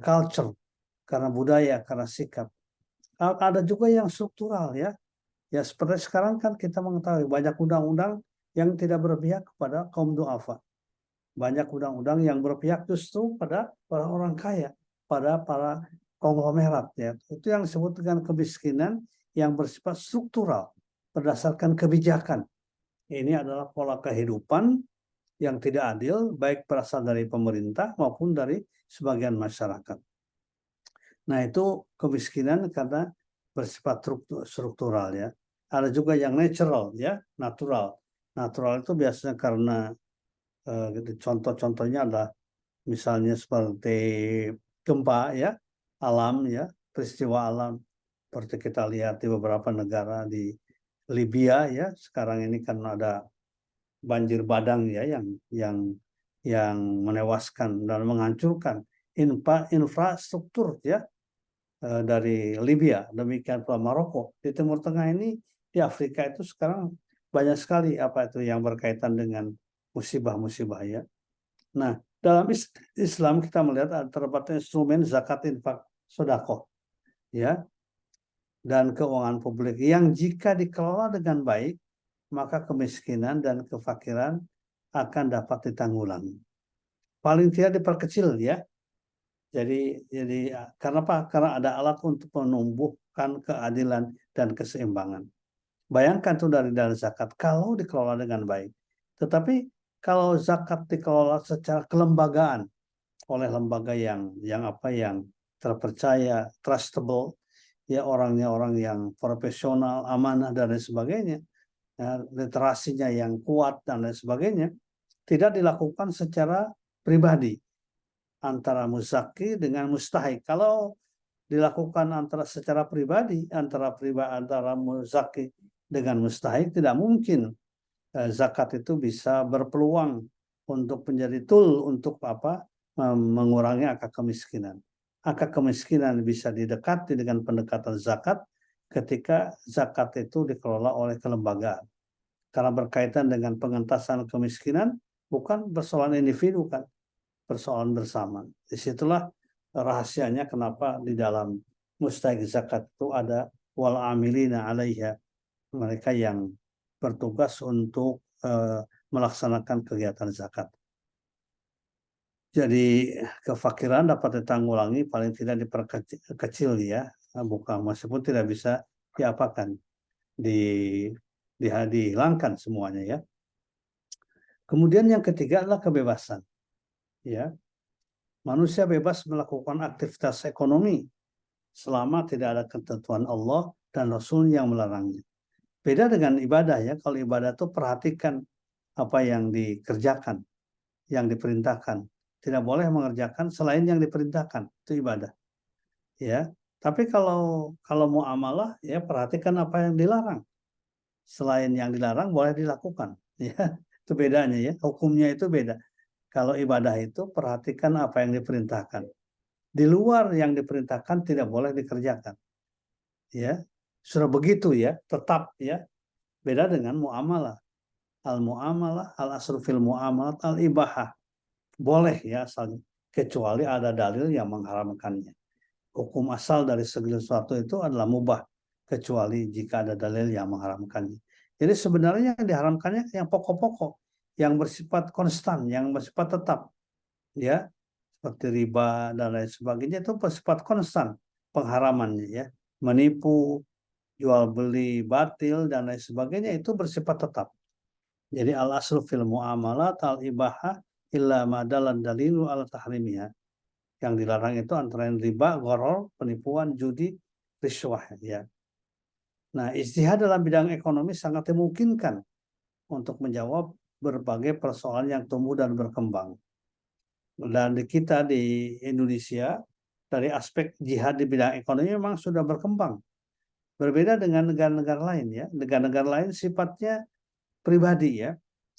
culture, karena budaya, karena sikap. Ada juga yang struktural ya seperti sekarang kan kita mengetahui banyak undang-undang yang tidak berpihak kepada kaum du'afa. Banyak undang-undang yang berpihak justru pada orang-orang kaya, pada para konglomerat ya. Itu yang disebut dengan kemiskinan yang bersifat struktural berdasarkan kebijakan. Ini adalah pola kehidupan yang tidak adil, baik berasal dari pemerintah maupun dari sebagian masyarakat. Nah, itu kemiskinan karena bersifat struktural ya. Ada juga yang natural ya, natural. Natural itu biasanya karena contoh-contohnya adalah misalnya seperti gempa ya, alam ya, peristiwa alam. Seperti kita lihat di beberapa negara di Libya ya, sekarang ini kan ada banjir bandang ya yang menewaskan dan menghancurkan infrastruktur ya dari Libya, demikian pula Maroko. Di Timur Tengah ini, di Afrika itu sekarang banyak sekali yang berkaitan dengan musibah-musibah ya. Nah, dalam Islam kita melihat terdapat instrumen zakat, infak, sedekah ya, dan keuangan publik yang jika dikelola dengan baik, maka kemiskinan dan kefakiran akan dapat ditanggulangi. Paling tidak diperkecil ya. Jadi karena apa? Karena ada alat untuk menumbuhkan keadilan dan keseimbangan. Bayangkan tuh dari zakat kalau dikelola dengan baik. Tetapi kalau zakat dikelola secara kelembagaan oleh lembaga yang terpercaya, trustable, ya orangnya orang yang profesional, amanah dan lain sebagainya, ya, literasinya yang kuat dan lain sebagainya, tidak dilakukan secara pribadi antara muzaki dengan mustahik. Kalau dilakukan secara pribadi antara muzaki dengan mustahik, tidak mungkin zakat itu bisa berpeluang untuk menjadi tool untuk mengurangi angka kemiskinan. Angka kemiskinan bisa didekati dengan pendekatan zakat ketika zakat itu dikelola oleh kelembagaan. Karena berkaitan dengan pengentasan kemiskinan, bukan persoalan individu kan, persoalan bersama. Disitulah rahasianya kenapa di dalam mustahik zakat itu ada wal amilina alaiha, mereka yang bertugas untuk melaksanakan kegiatan zakat. Jadi kefakiran dapat ditanggulangi paling tidak diperkecil ya, bukan meskipun tidak bisa diapakan, dihilangkan semuanya ya. Kemudian yang ketiga adalah kebebasan. Ya. Manusia bebas melakukan aktivitas ekonomi selama tidak ada ketentuan Allah dan Rasul yang melarangnya. Beda dengan ibadah ya. Kalau ibadah itu perhatikan apa yang dikerjakan, yang diperintahkan. Tidak boleh mengerjakan selain yang diperintahkan. Itu ibadah. Ya. Tapi kalau muamalah ya perhatikan apa yang dilarang. Selain yang dilarang boleh dilakukan. Ya. Itu bedanya ya. Hukumnya itu beda. Kalau ibadah itu perhatikan apa yang diperintahkan. Di luar yang diperintahkan tidak boleh dikerjakan. Ya. Sudah begitu ya, tetap ya. Beda dengan muamalah. Al-muamalah, al-asru fil muamalat, al-ibahah. Boleh ya asalnya, kecuali ada dalil yang mengharamkannya. Hukum asal dari segala sesuatu itu adalah mubah, kecuali jika ada dalil yang mengharamkannya. Jadi sebenarnya yang diharamkannya yang pokok-pokok, yang bersifat konstan, yang bersifat tetap. Ya, seperti riba dan lain sebagainya itu bersifat konstan pengharamannya ya. Menipu, jual beli batil dan lain sebagainya itu bersifat tetap. Jadi al-aslu fil muamalat al-ibahah illa ma dalan dalilu ala tahrimiha. Yang dilarang itu antara riba, gharar, penipuan, judi, riswah ya. Nah, ijtihad dalam bidang ekonomi sangat dimungkinkan untuk menjawab berbagai persoalan yang tumbuh dan berkembang. Dan kita di Indonesia dari aspek jihad di bidang ekonomi memang sudah berkembang. Berbeda dengan negara-negara lain ya. Negara-negara lain sifatnya pribadi ya.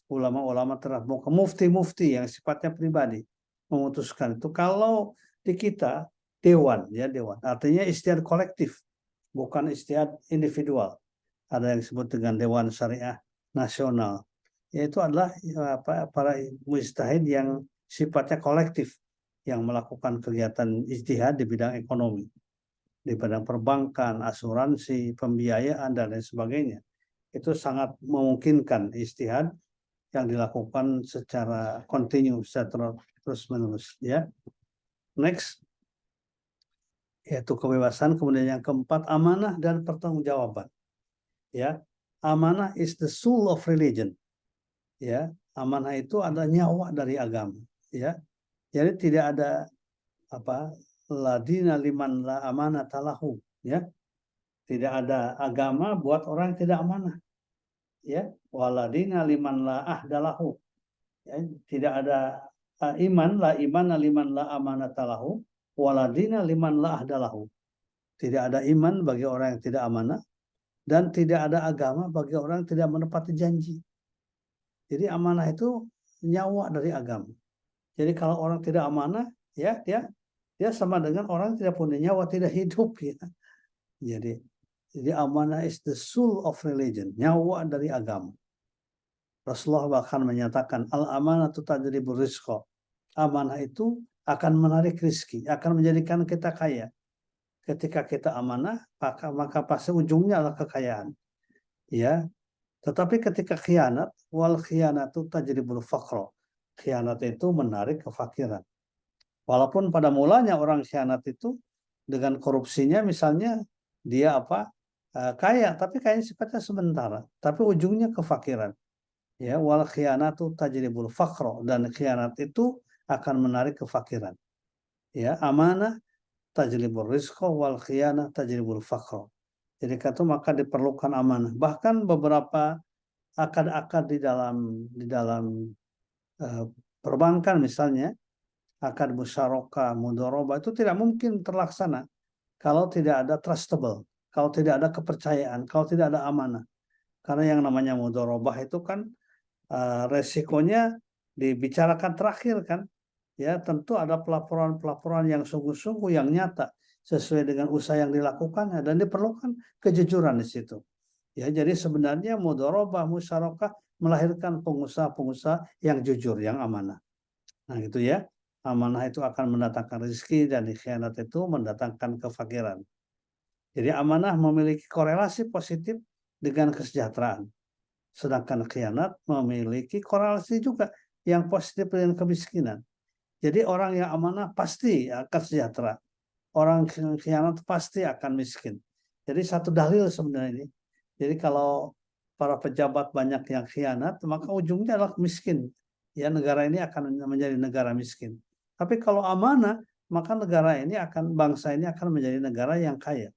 Ulama-ulama terbuka, mufti-mufti yang sifatnya pribadi memutuskan itu. Kalau di kita dewan ya, dewan. Artinya ijtihad kolektif, bukan ijtihad individual. Ada yang disebut dengan Dewan Syariah Nasional. Yaitu adalah para mujtahid yang sifatnya kolektif yang melakukan kegiatan ijtihad di bidang ekonomi, di bidang perbankan, asuransi, pembiayaan dan lain sebagainya. Itu sangat memungkinkan ijtihad yang dilakukan secara kontinu, secara terus-menerus ya. Next, yaitu kebebasan. Kemudian yang keempat, amanah dan pertanggungjawaban. Ya, amanah is the soul of religion. Ya, amanah itu adalah nyawa dari agama. Ya, jadi tidak ada ladina liman la amanah talahu. Ya, tidak ada agama buat orang yang tidak amanah. Ya, waladina liman la ahdalahu. Ya, tidak ada iman liman la amanatalahu waladina liman la ahdalahu. Tidak ada iman bagi orang yang tidak amanah dan tidak ada agama bagi orang yang tidak menepati janji. Jadi amanah itu nyawa dari agama. Jadi kalau orang tidak amanah ya dia sama dengan orang yang tidak punya nyawa, tidak hidup ya. Jadi amanah is the soul of religion, nyawa dari agama. Rasulullah bahkan menyatakan al-amanatu tajribur rizqa. Amanah itu akan menarik rezeki, akan menjadikan kita kaya. Ketika kita amanah, maka pasti ujungnya adalah kekayaan. Ya. Tetapi ketika khianat, wal khianatu tajribul faqra. Khianat itu menarik kefakiran. Walaupun pada mulanya orang khianat itu dengan korupsinya misalnya dia kaya, tapi kayaknya sifatnya sementara, tapi ujungnya kefakiran. Ya, wal khianatu tajribul faqra, dan khianat itu akan menarik kefakiran. Ya, amanah tajribul rizqa wal khianah tajribul faqra. Jadi maka diperlukan amanah. Bahkan beberapa akad-akad di dalam perbankan misalnya, akad musyarakah, mudharabah itu tidak mungkin terlaksana kalau tidak ada trustable, kalau tidak ada kepercayaan, kalau tidak ada amanah. Karena yang namanya mudharabah itu kan resikonya dibicarakan terakhir kan, ya tentu ada pelaporan yang sungguh-sungguh yang nyata sesuai dengan usaha yang dilakukannya dan diperlukan kejujuran di situ. Ya, jadi sebenarnya mudharabah, musyarakah melahirkan pengusaha-pengusaha yang jujur, yang amanah. Nah gitu ya, amanah itu akan mendatangkan rezeki dan khianat itu mendatangkan kefakiran. Jadi amanah memiliki korelasi positif dengan kesejahteraan. Sedangkan khianat memiliki korelasi juga yang positif dengan kemiskinan. Jadi orang yang amanah pasti akan sejahtera. Orang yang khianat pasti akan miskin. Jadi satu dalil sebenarnya ini. Jadi kalau para pejabat banyak yang khianat, maka ujungnya adalah miskin. Ya, negara ini akan menjadi negara miskin. Tapi kalau amanah, maka bangsa ini akan menjadi negara yang kaya.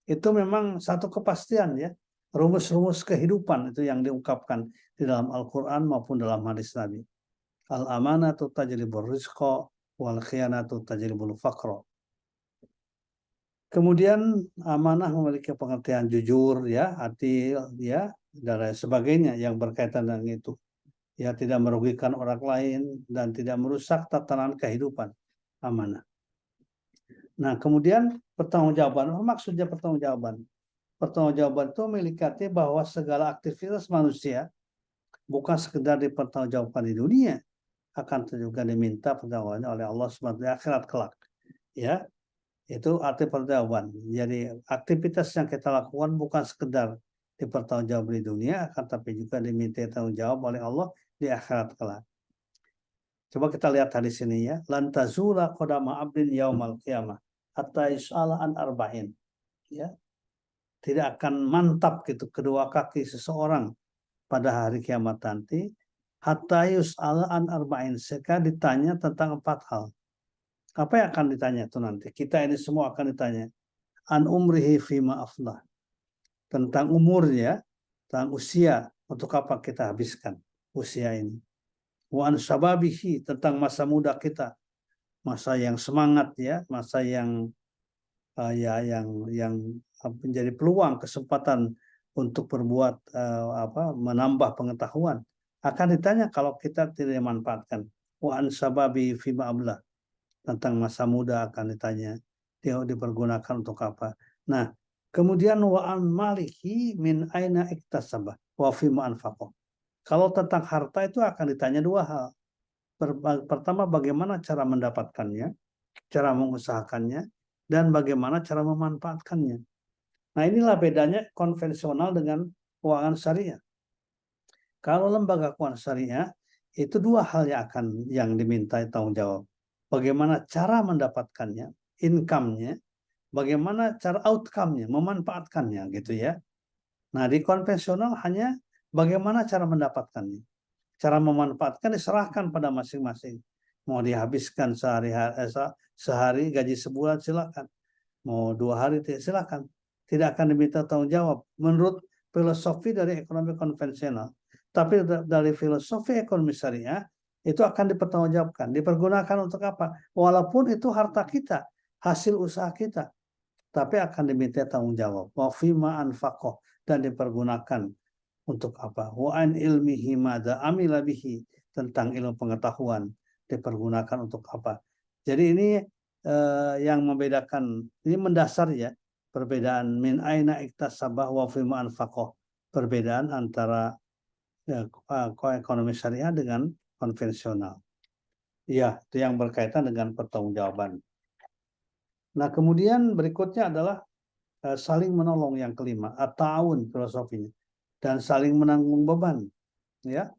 Itu memang satu kepastian ya. Rumus-rumus kehidupan itu yang diungkapkan di dalam Al-Quran maupun dalam hadis Nabi. Al-amanatu tajribur rizqa wal khianatu tajribul faqra. Kemudian amanah memiliki pengertian jujur ya, adil ya, dan lain sebagainya yang berkaitan dengan itu. Ya, tidak merugikan orang lain dan tidak merusak tatanan kehidupan. Amanah. Nah, kemudian pertanggungjawaban. Apa maksudnya pertanggungjawaban? Pertanggungjawaban itu melihatnya bahwa segala aktivitas manusia bukan sekedar dipertanggungjawabkan di dunia, akan juga diminta pertanggungjawabannya oleh Allah SWT di akhirat kelak. Ya, itu arti pertanggungjawaban. Jadi aktivitas yang kita lakukan bukan sekedar dipertanggungjawabkan di dunia, akan tapi juga diminta tanggung jawab oleh Allah di akhirat kelak. Coba kita lihat hadis ini ya. Lan tazula qadama abdin yaumal qiyamah hatta yus'ala an arba'in. Ya. Tidak akan mantap gitu kedua kaki seseorang pada hari kiamat nanti hatta yus'ala an arba'in. Sehingga ditanya tentang 4 hal. Apa yang akan ditanya itu nanti? Kita ini semua akan ditanya. An umrihi fima aflah. Tentang umurnya, tentang usia, untuk apa kita habiskan usia ini. Wa an sababihi, tentang masa muda kita, masa yang semangat ya, masa yang yang menjadi peluang, kesempatan untuk berbuat menambah pengetahuan, akan ditanya kalau kita tidak manfaatkan. Wa an sababi fima ablah, tentang masa muda akan ditanya, dia dipergunakan untuk apa. Nah, kemudian wa an malihi min aina iktasabah wa fima anfaqah. Kalau tentang harta itu akan ditanya 2 hal. Pertama, bagaimana cara mendapatkannya, cara mengusahakannya, dan bagaimana cara memanfaatkannya. Nah, inilah bedanya konvensional dengan keuangan syariah. Kalau lembaga keuangan syariah, itu 2 hal yang diminta tanggung jawab. Bagaimana cara mendapatkannya, income-nya, bagaimana cara outcome-nya, memanfaatkannya gitu ya. Nah, di konvensional hanya bagaimana cara mendapatkannya. Cara memanfaatkan diserahkan pada masing-masing. Mau dihabiskan sehari gaji sebulan silakan. Mau 2 hari silakan. Tidak akan diminta tanggung jawab menurut filosofi dari ekonomi konvensional. Tapi dari filosofi ekonomi syariah itu akan dipertanggungjawabkan. Dipergunakan untuk apa? Walaupun itu harta kita, hasil usaha kita, tapi akan diminta tanggung jawab. Wa fima anfaqah, dan dipergunakan untuk apa? Wa an ilmihi madza amila bihi, tentang ilmu pengetahuan dipergunakan untuk apa. Jadi ini yang membedakan, ini mendasar ya, perbedaan min aina iktasabah wa fima anfaqah, perbedaan antara ekonomi syariah dengan konvensional. Iya, itu yang berkaitan dengan pertanggungjawaban. Nah, kemudian berikutnya adalah saling menolong, yang kelima, at-ta'awun filosofinya, dan saling menanggung beban. Ya,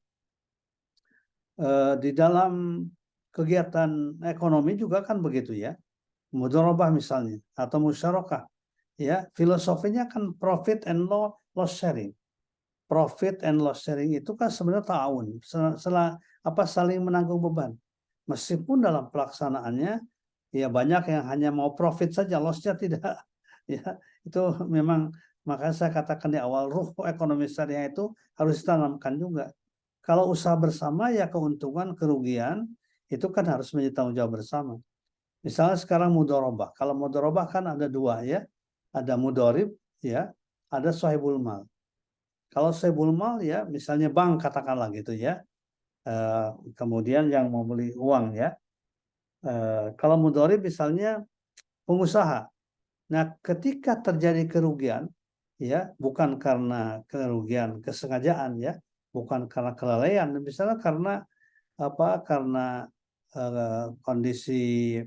di dalam kegiatan ekonomi juga kan begitu ya, mudharabah misalnya atau musyarakah. Ya, filosofinya kan profit and loss sharing. Profit and loss sharing itu kan sebenarnya ta'awun, saling menanggung beban. Meskipun dalam pelaksanaannya ya banyak yang hanya mau profit saja, loss-nya tidak. Ya, itu memang, makanya saya katakan di awal, ruh ekonomi syariah itu harus ditanamkan juga. Kalau usaha bersama ya keuntungan, kerugian itu kan harus menjadi tanggung jawab bersama. Misalnya sekarang mudharabah. Kalau mudharabah kan ada 2 ya. Ada mudharib ya, ada sahibul mal. Kalau sahibul mal ya, misalnya bank katakanlah gitu ya. Kemudian yang mau beli uang ya. Kalau mudharib misalnya pengusaha. Nah, ketika terjadi kerugian ya, bukan karena kerugian kesengajaan ya, bukan karena kelalaian, misalnya karena karena kondisi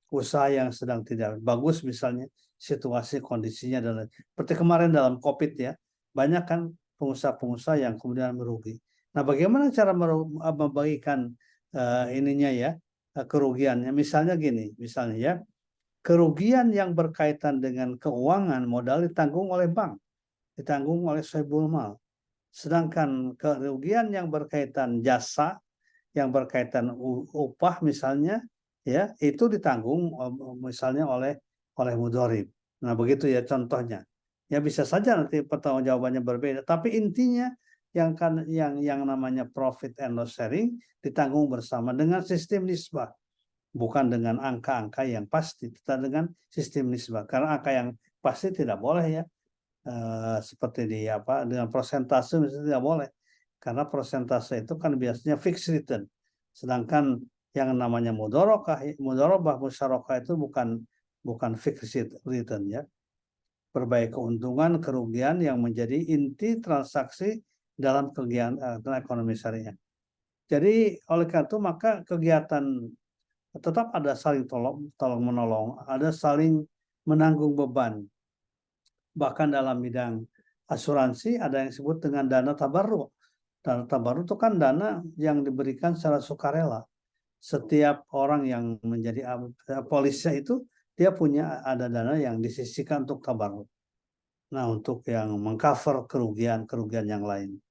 usaha yang sedang tidak bagus, misalnya situasi kondisinya, dan seperti kemarin dalam COVID ya, banyak kan pengusaha-pengusaha yang kemudian merugi. Nah, bagaimana cara membagikan ininya ya, kerugiannya? Misalnya gini, misalnya ya, kerugian yang berkaitan dengan keuangan modal ditanggung oleh bank, ditanggung oleh sahibul mal. Sedangkan kerugian yang berkaitan jasa, yang berkaitan upah misalnya, ya itu ditanggung misalnya oleh mudharib. Nah, begitu ya contohnya. Ya bisa saja nanti pertanggungjawabannya berbeda, tapi intinya yang namanya profit and loss sharing ditanggung bersama dengan sistem nisbah. Bukan dengan angka-angka yang pasti, tetapi dengan sistem nisbah. Karena angka yang pasti tidak boleh ya. Seperti dengan persentase misalnya tidak boleh. Karena persentase itu kan biasanya fixed return. Sedangkan yang namanya mudharabah, musyarakah itu bukan fixed return ya. Berbagai keuntungan, kerugian yang menjadi inti transaksi dalam kegiatan ekonomi syariah. Jadi oleh karena itu maka kegiatan tetap ada saling tolong menolong, ada saling menanggung beban. Bahkan dalam bidang asuransi ada yang disebut dengan dana tabarruk. Dana tabarruk itu kan dana yang diberikan secara sukarela. setiap orang yang menjadi polisnya itu dia punya ada dana yang disisihkan untuk tabarruk. Nah, untuk yang mengcover kerugian-kerugian yang lain.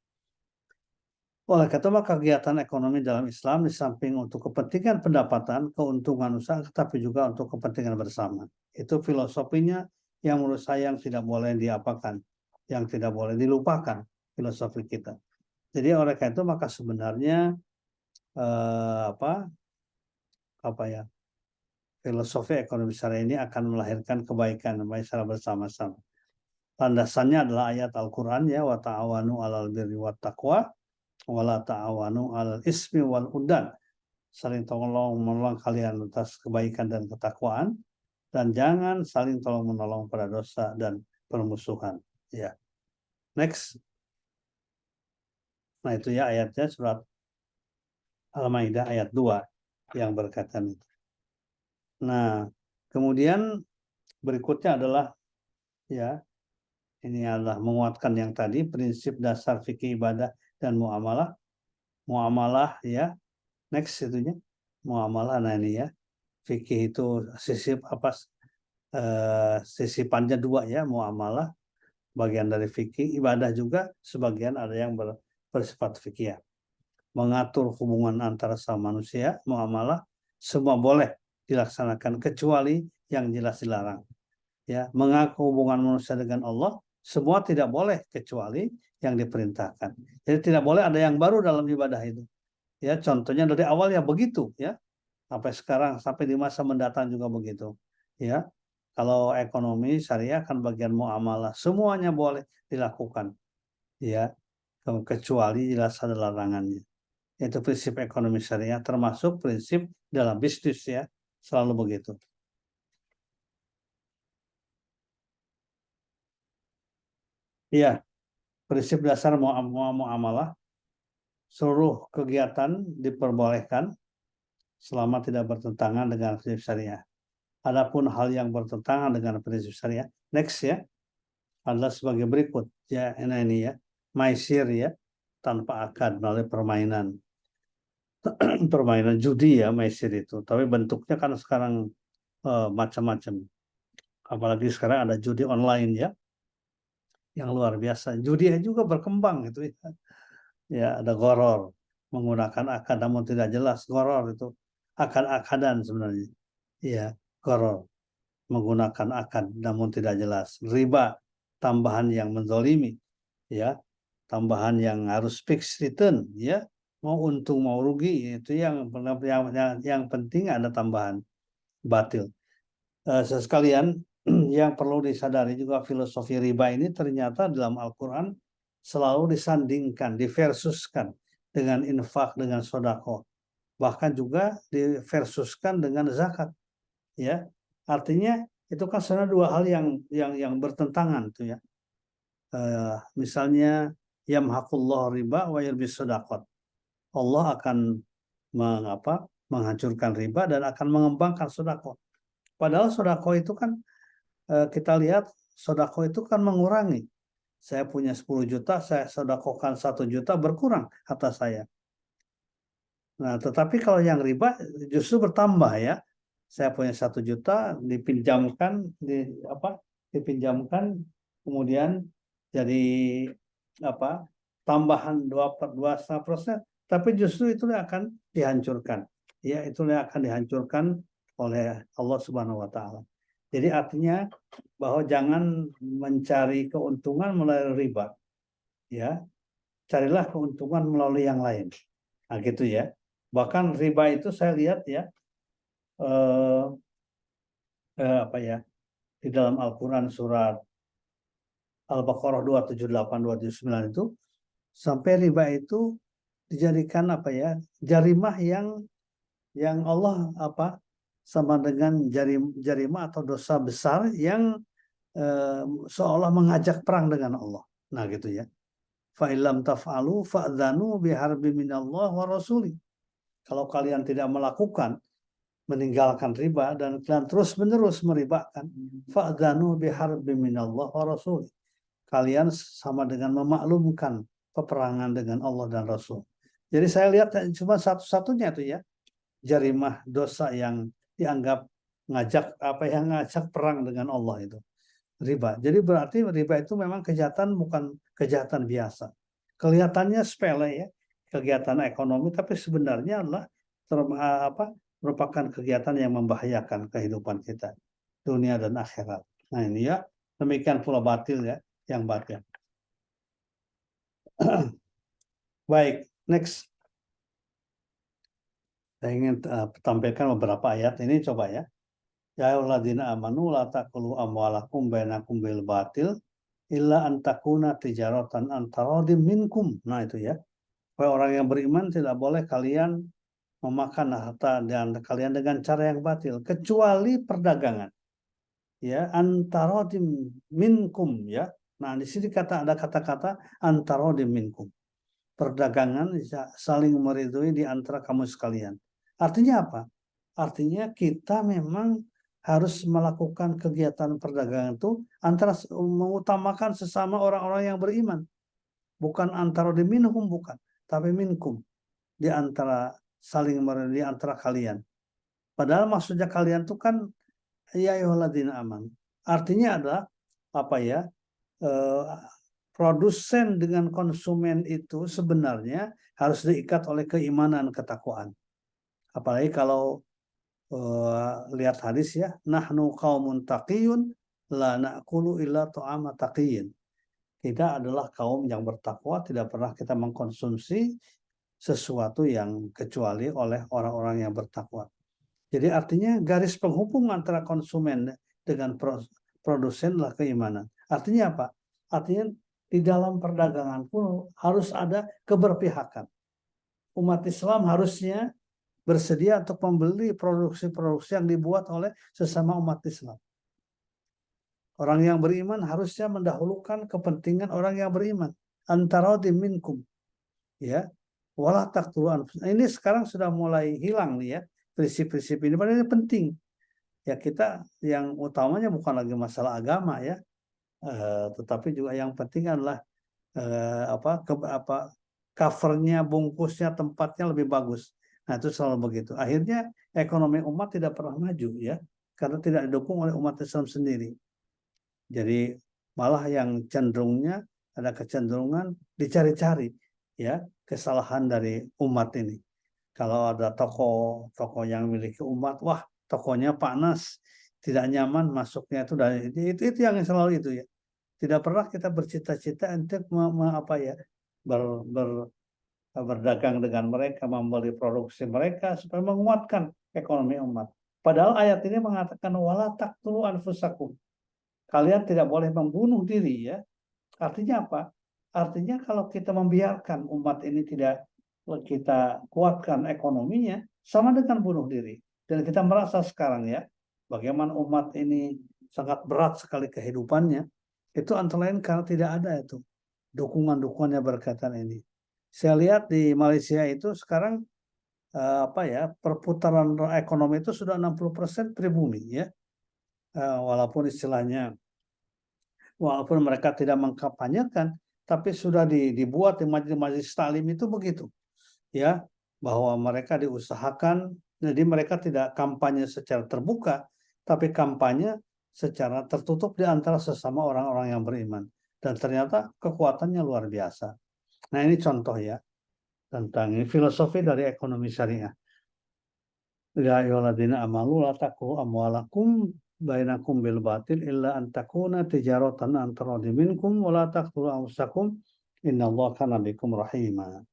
Oleh karena itu, kegiatan ekonomi dalam Islam di samping untuk kepentingan pendapatan, keuntungan usaha, tetapi juga untuk kepentingan bersama. Itu filosofinya yang menurut saya yang tidak boleh diapakan, yang tidak boleh dilupakan filosofi kita. Jadi oleh karena itu maka sebenarnya filosofi ekonomi syariah ini akan melahirkan kebaikan secara bersama-sama. Landasannya adalah ayat Al-Qur'an ya, wa ta'awanu 'alal birri wat taqwa wa la ta'awanu 'alal ismi wal udwan. Saling tolong-menolong kalian atas kebaikan dan ketakwaan, dan jangan saling tolong-menolong pada dosa dan permusuhan. Ya. Next. Nah, itu ya ayatnya surat Al-Maidah ayat 2 yang berkaitan itu. Nah, kemudian berikutnya adalah ya, ini adalah menguatkan yang tadi prinsip dasar fikih ibadah dan muamalah. Muamalah ya. Next itunya. Muamalah, nah ini ya. Fikih itu sisipannya dua ya, muamalah bagian dari fikih, ibadah juga sebagian ada yang bersifat fikih. Mengatur hubungan antara sama manusia, muamalah semua boleh dilaksanakan kecuali yang jelas dilarang. Ya, mengatur hubungan manusia dengan Allah semua tidak boleh kecuali yang diperintahkan. Jadi tidak boleh ada yang baru dalam ibadah itu. Ya, contohnya dari awal ya begitu ya. Sampai sekarang, sampai di masa mendatang juga begitu. Ya, kalau ekonomi syariah kan bagian muamalah semuanya boleh dilakukan. Ya, kecuali jelas ada larangannya. Itu prinsip ekonomi syariah, termasuk prinsip dalam bisnis ya, selalu begitu. Iya, prinsip dasar muamalah, seluruh kegiatan diperbolehkan selama tidak bertentangan dengan prinsip syariah. Adapun hal yang bertentangan dengan prinsip syariah, next ya, adalah sebagai berikut. Ya, ini ya, maisir ya, tanpa akad melalui permainan. Permainan judi ya, maisir itu. Tapi bentuknya kan sekarang macam-macam. Apalagi sekarang ada judi online ya, yang luar biasa. Judi juga berkembang itu ya. Ya, ada goror, menggunakan akad namun tidak jelas. Goror itu akad-akadan sebenarnya. Ya, goror, menggunakan akad namun tidak jelas. Riba, tambahan yang menzolimi. Ya, tambahan yang harus fix return. Ya, mau untung mau rugi itu yang penting ada tambahan batil. Sekalian yang perlu disadari juga filosofi riba ini ternyata dalam Al-Quran selalu disandingkan, diversuskan dengan infak, dengan sodako, bahkan juga diversuskan dengan zakat. Ya, artinya itu kan sebenarnya dua hal yang bertentangan tuh ya. Misalnya yamhaqullah riba wa yurbis sodakot. Allah akan menghancurkan riba dan akan mengembangkan sodako. Padahal sodako itu kan kita lihat sodako itu kan mengurangi. Saya punya 10 juta, saya sodakokan 1 juta, berkurang atas saya. Nah, tetapi kalau yang riba justru bertambah ya. Saya punya 1 juta, dipinjamkan, kemudian jadi tambahan 2,5%, tapi justru itu akan dihancurkan. Ya, itu akan dihancurkan oleh Allah Subhanahu wa taala. Jadi artinya bahwa jangan mencari keuntungan melalui riba. Ya. Carilah keuntungan melalui yang lain. Nah, gitu ya. Bahkan riba itu saya lihat ya di dalam Al-Qur'an surat Al-Baqarah 278 279 itu sampai riba itu dijadikan jarimah yang Allah sama dengan jarimah atau dosa besar yang seolah mengajak perang dengan Allah. Nah gitu ya. Fa illam taf'alu fa'dzanu biharbi minallah wa rasuli. Kalau kalian tidak melakukan, meninggalkan riba dan kalian terus-menerus meribakan, fa'dzanu biharbi minallah wa rasuli. Kalian sama dengan memaklumkan peperangan dengan Allah dan Rasul. Jadi saya lihat cuma satu-satunya itu ya. jarimah dosa yang dianggap ngajak perang dengan Allah itu riba. Jadi berarti riba itu memang kejahatan, bukan kejahatan biasa. Kelihatannya sepele ya, kegiatan ekonomi, tapi sebenarnya adalah merupakan kegiatan yang membahayakan kehidupan kita, dunia dan akhirat. Nah ini ya, demikian pula batil ya, yang batil. Baik, next. Saya ingin tampilkan beberapa ayat ini, coba ya. Ya ayyuhalladzina amanu la taqulu amwalakum bainakum bil batil illa an takuna tijaratan an taradim minkum. Nah itu ya. Orang yang beriman tidak boleh kalian memakan harta dan kalian dengan cara yang batil kecuali perdagangan. Ya, antaradim minkum ya. Nah, di sini ada kata-kata antaradim minkum. Perdagangan saling meridhoi di antara kamu sekalian. Artinya apa? Artinya kita memang harus melakukan kegiatan perdagangan itu antara mengutamakan sesama orang-orang yang beriman. Bukan antaradim minhum, bukan, tapi minkum, di antara saling meridhoi di antara kalian. Padahal maksudnya kalian itu kan ya ayyuhalladzina amanu. Artinya adalah apa ya? Produsen dengan konsumen itu sebenarnya harus diikat oleh keimanan, ketakwaan. Apalagi kalau lihat hadis ya, nahnu qaumun taqiyun la na'kulu illa ta'ama taqiyyin. Kita adalah kaum yang bertakwa, tidak pernah kita mengkonsumsi sesuatu yang kecuali oleh orang-orang yang bertakwa. Jadi artinya garis penghubung antara konsumen dengan produsen adalah keimanan. Artinya apa? Artinya di dalam perdagangan pun harus ada keberpihakan. Umat Islam harusnya bersedia untuk membeli produksi-produksi yang dibuat oleh sesama umat Islam. Orang yang beriman harusnya mendahulukan kepentingan orang yang beriman. Antara minkum, ya, wala taqtulu anfusakum. Ini sekarang sudah mulai hilang nih ya, prinsip-prinsip ini. Padahal ini penting. Ya kita yang utamanya bukan lagi masalah agama ya, tetapi juga yang penting adalah covernya, bungkusnya, tempatnya lebih bagus. Nah itu selalu begitu. Akhirnya ekonomi umat tidak pernah maju ya, karena tidak didukung oleh umat Islam sendiri. Jadi malah yang cenderungnya ada kecenderungan dicari-cari ya kesalahan dari umat ini. Kalau ada toko yang memiliki umat, wah tokonya panas, tidak nyaman masuknya itu dari itu yang selalu itu ya. Tidak pernah kita bercita-cita untuk berdagang dengan mereka, membeli produksi mereka supaya menguatkan ekonomi umat. Padahal ayat ini mengatakan wala taqtulu anfusakum. Kalian tidak boleh membunuh diri ya. Artinya apa? Artinya kalau kita membiarkan umat ini tidak kita kuatkan ekonominya, sama dengan bunuh diri. Dan kita merasa sekarang ya, bagaimana umat ini sangat berat sekali kehidupannya. Itu antara lain karena tidak ada itu dukungan-dukungannya berkaitan ini. Saya lihat di Malaysia itu sekarang perputaran ekonomi itu sudah 60% pribumi ya. Walaupun istilahnya, walaupun mereka tidak mengkampanyekan, tapi sudah dibuat di majelis taklim itu begitu ya, bahwa mereka diusahakan. Jadi mereka tidak kampanye secara terbuka, tapi kampanye secara tertutup di antara sesama orang-orang yang beriman. Dan ternyata kekuatannya luar biasa. Nah ini contoh ya tentang filosofi dari ekonomi syariah. Ya ayyuhalladzina amanu la taqulu amwalakum bainakum bil batil illa an takuna tijaratan an taradin minkum wa la taqtulu anfusakum innallaha kana bikum rahima.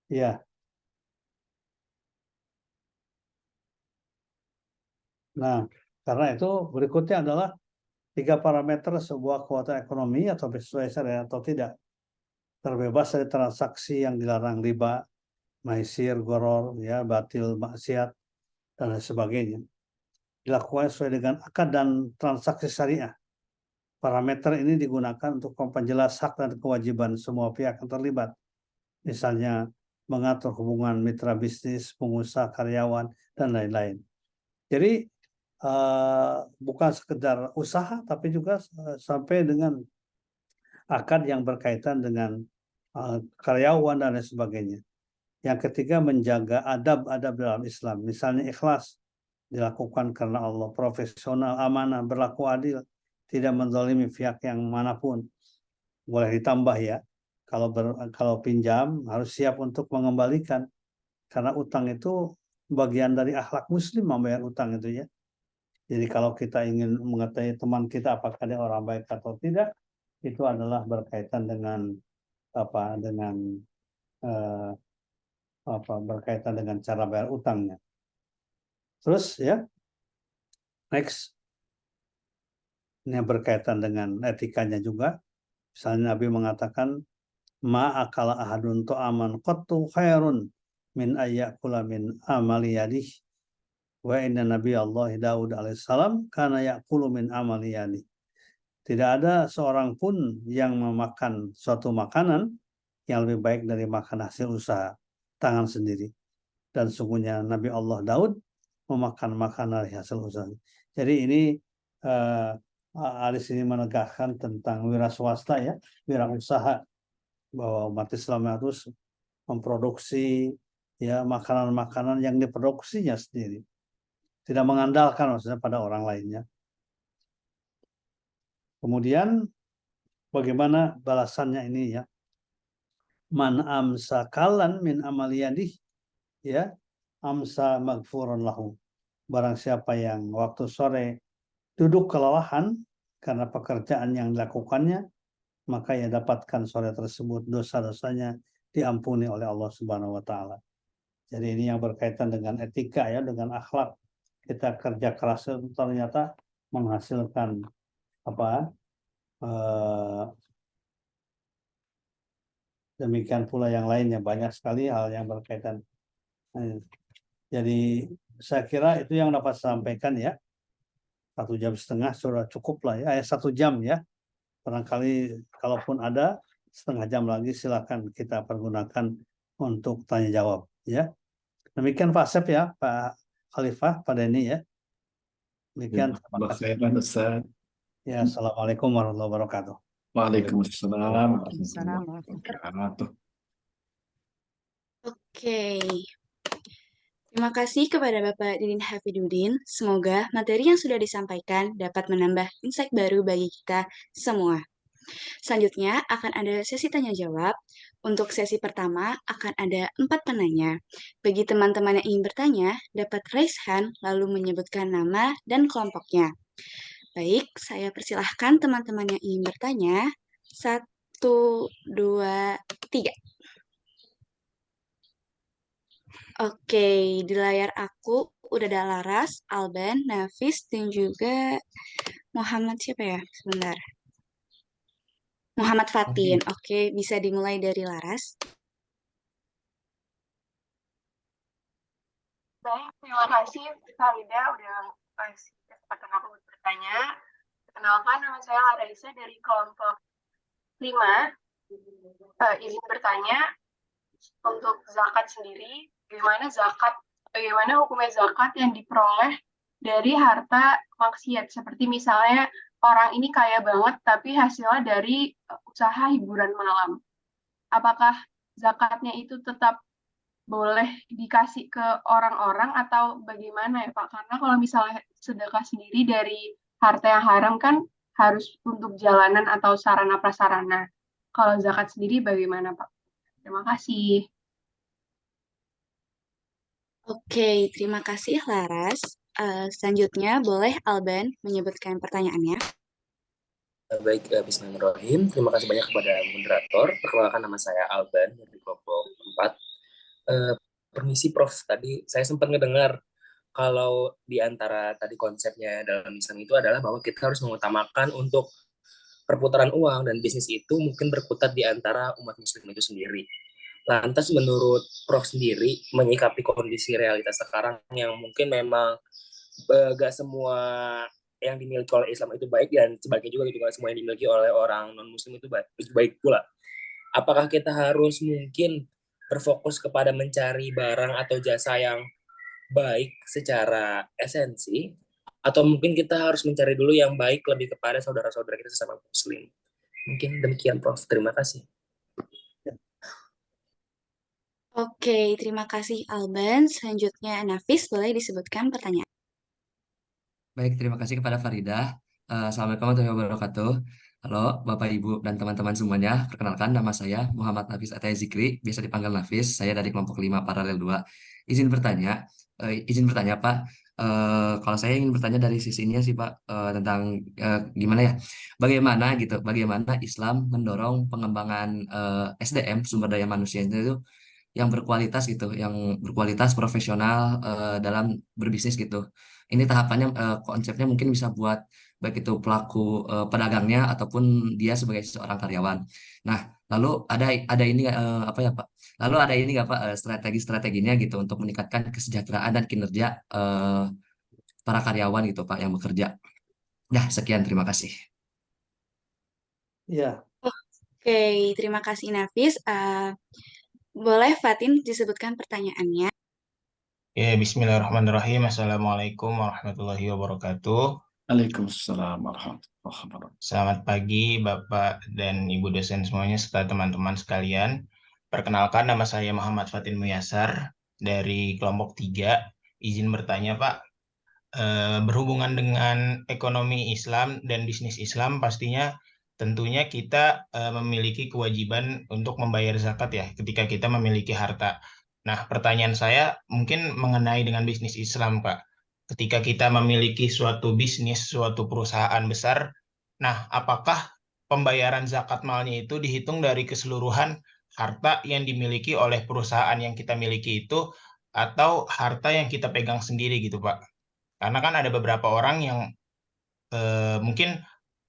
Ya. Nah, karena itu berikutnya adalah 3 parameter sebuah kekuatan ekonomi atau sesuai syariat atau tidak. Terbebas dari transaksi yang dilarang, riba, maisir, goror, ya, batil, maksiat, dan lain sebagainya. Dilakukan sesuai dengan akad dan transaksi syariah. Parameter ini digunakan untuk memperjelas hak dan kewajiban semua pihak yang terlibat. Misalnya mengatur hubungan mitra bisnis, pengusaha, karyawan, dan lain-lain. Jadi bukan sekedar usaha, tapi juga sampai dengan akad yang berkaitan dengan karyawan dan lain sebagainya. Yang ketiga, menjaga adab-adab dalam Islam, misalnya ikhlas, dilakukan karena Allah, profesional, amanah, berlaku adil, tidak menzalimi pihak yang manapun. Boleh ditambah ya, kalau pinjam harus siap untuk mengembalikan, karena utang itu bagian dari akhlak Muslim, membayar utang itu ya. Jadi kalau kita ingin mengetahui teman kita apakah dia orang baik atau tidak, itu adalah berkaitan dengan berkaitan dengan cara bayar utangnya. Terus ya, next, ini berkaitan dengan etikanya juga. Misalnya Nabi mengatakan, akala ahadun tu'aman qattu khairun min ayyakula min amali yadih. Wa inna Nabi Allah Daud alaihissalam kana yakulu min amali yadih. Tidak ada seorang pun yang memakan suatu makanan yang lebih baik dari makan hasil usaha tangan sendiri. Dan sungguhnya Nabi Allah Daud memakan makanan dari hasil usaha. Jadi ini hadis ini menegakkan tentang wira swasta ya, wira usaha, bahwa umat Islam harus memproduksi ya makanan-makanan yang diproduksinya sendiri, tidak mengandalkan maksudnya pada orang lainnya. Kemudian bagaimana balasannya ini ya? Man amsa kalan min amaliyadih ya, amsa magfurun lahu. Barang siapa yang waktu sore duduk kelelahan karena pekerjaan yang dilakukannya, maka ia dapatkan sore tersebut dosa-dosanya diampuni oleh Allah Subhanahu wa taala. Jadi ini yang berkaitan dengan etika ya, dengan akhlak. Kita kerja keras itu ternyata menghasilkan demikian pula yang lainnya, banyak sekali hal yang berkaitan. Jadi saya kira itu yang dapat saya sampaikan ya. 1,5 jam sudah cukup lah ya, 1 jam ya. Barangkali kalaupun ada setengah jam lagi silakan kita pergunakan untuk tanya jawab ya. Demikian Pak Asep ya, Pak Khalifah, Pak Denny ya. Demikian, terima kasih. Ya, assalamualaikum warahmatullahi wabarakatuh. Waalaikumsalam Waalaikumsalam warahmatullahi wabarakatuh. Oke. Terima kasih kepada Bapak Didin Hafidudin. Semoga materi yang sudah disampaikan dapat menambah insight baru bagi kita semua. Selanjutnya akan ada sesi tanya jawab. Untuk sesi pertama akan ada 4 penanya. Bagi teman-teman yang ingin bertanya, dapat raise hand lalu menyebutkan nama dan kelompoknya. Baik, saya persilahkan teman-teman yang ingin bertanya. 1, 2, 3. Oke, di layar aku udah ada Laras, Alban, Nafis, dan juga Muhammad siapa ya? Sebentar. Muhammad Fatin. Oke, bisa dimulai dari Laras. Baik, terima kasih Farida udah kasih kesempatan aku untuk bertanya. Perkenalkan, nama saya Larissa dari kelompok 5. Izin bertanya, untuk zakat sendiri, bagaimana hukumnya zakat yang diperoleh dari harta maksiat, seperti misalnya orang ini kaya banget tapi hasilnya dari usaha hiburan malam. Apakah zakatnya itu tetap boleh dikasih ke orang-orang atau bagaimana ya Pak? Karena kalau misalnya sedekah sendiri dari harta yang haram kan harus untuk jalanan atau sarana prasarana. Kalau zakat sendiri bagaimana Pak? Terima kasih. Oke, terima kasih Laras. Selanjutnya boleh Alban menyebutkan pertanyaannya. Baik, bismillahirrahmanirrahim. Terima kasih banyak kepada moderator. Perkenalkan, nama saya Alban dari kelompok 4. Permisi Prof, tadi saya sempat ngedengar kalau di antara tadi konsepnya dalam Islam itu adalah bahwa kita harus mengutamakan untuk perputaran uang dan bisnis itu mungkin berkutat di antara umat muslim itu sendiri. Lantas menurut Prof sendiri menyikapi kondisi realitas sekarang yang mungkin memang gak semua yang dimiliki oleh Islam itu baik dan sebaliknya juga gitu, gak semua yang dimiliki oleh orang non muslim itu baik pula. Apakah kita harus mungkin berfokus kepada mencari barang atau jasa yang baik secara esensi, atau mungkin kita harus mencari dulu yang baik lebih kepada saudara-saudara kita sesama muslim? Mungkin demikian Prof. Terima kasih. Oke, terima kasih Alban. Selanjutnya Nafis, boleh disebutkan pertanyaan. Baik, terima kasih kepada Faridah. Assalamualaikum warahmatullahi wabarakatuh. Halo, Bapak, Ibu, dan teman-teman semuanya. Perkenalkan, nama saya Muhammad Nafis Ataya Zikri, biasa dipanggil Nafis. Saya dari kelompok 5 Paralel 2. Izin bertanya, Pak. Kalau saya ingin bertanya dari sisinya sih, Pak, tentang gimana ya, bagaimana Islam mendorong pengembangan SDM, sumber daya manusia itu yang berkualitas gitu, yang berkualitas profesional dalam berbisnis gitu. Ini tahapannya, konsepnya mungkin bisa buat baik itu pelaku pedagangnya ataupun dia sebagai seorang karyawan. Nah, lalu ada ini nggak, apa ya Pak? Lalu ada ini nggak Pak, strategi-strateginya gitu untuk meningkatkan kesejahteraan dan kinerja para karyawan gitu Pak yang bekerja. Nah, sekian, terima kasih. Ya, Oke, terima kasih Nafis. Boleh Fatin disebutkan pertanyaannya? Ya, bismillahirrahmanirrahim. Assalamualaikum warahmatullahi wabarakatuh. Waalaikumsalam warahmatullahi wabarakatuh. Selamat pagi Bapak dan Ibu dosen semuanya serta teman-teman sekalian. Perkenalkan, nama saya Muhammad Fatin Muyasar dari kelompok 3. Izin bertanya Pak, berhubungan dengan ekonomi Islam dan bisnis Islam, pastinya tentunya kita memiliki kewajiban untuk membayar zakat ya ketika kita memiliki harta. Nah, pertanyaan saya mungkin mengenai dengan bisnis Islam, Pak. Ketika kita memiliki suatu bisnis, suatu perusahaan besar, nah, apakah pembayaran zakat malnya itu dihitung dari keseluruhan harta yang dimiliki oleh perusahaan yang kita miliki itu, atau harta yang kita pegang sendiri gitu, Pak? Karena kan ada beberapa orang yang mungkin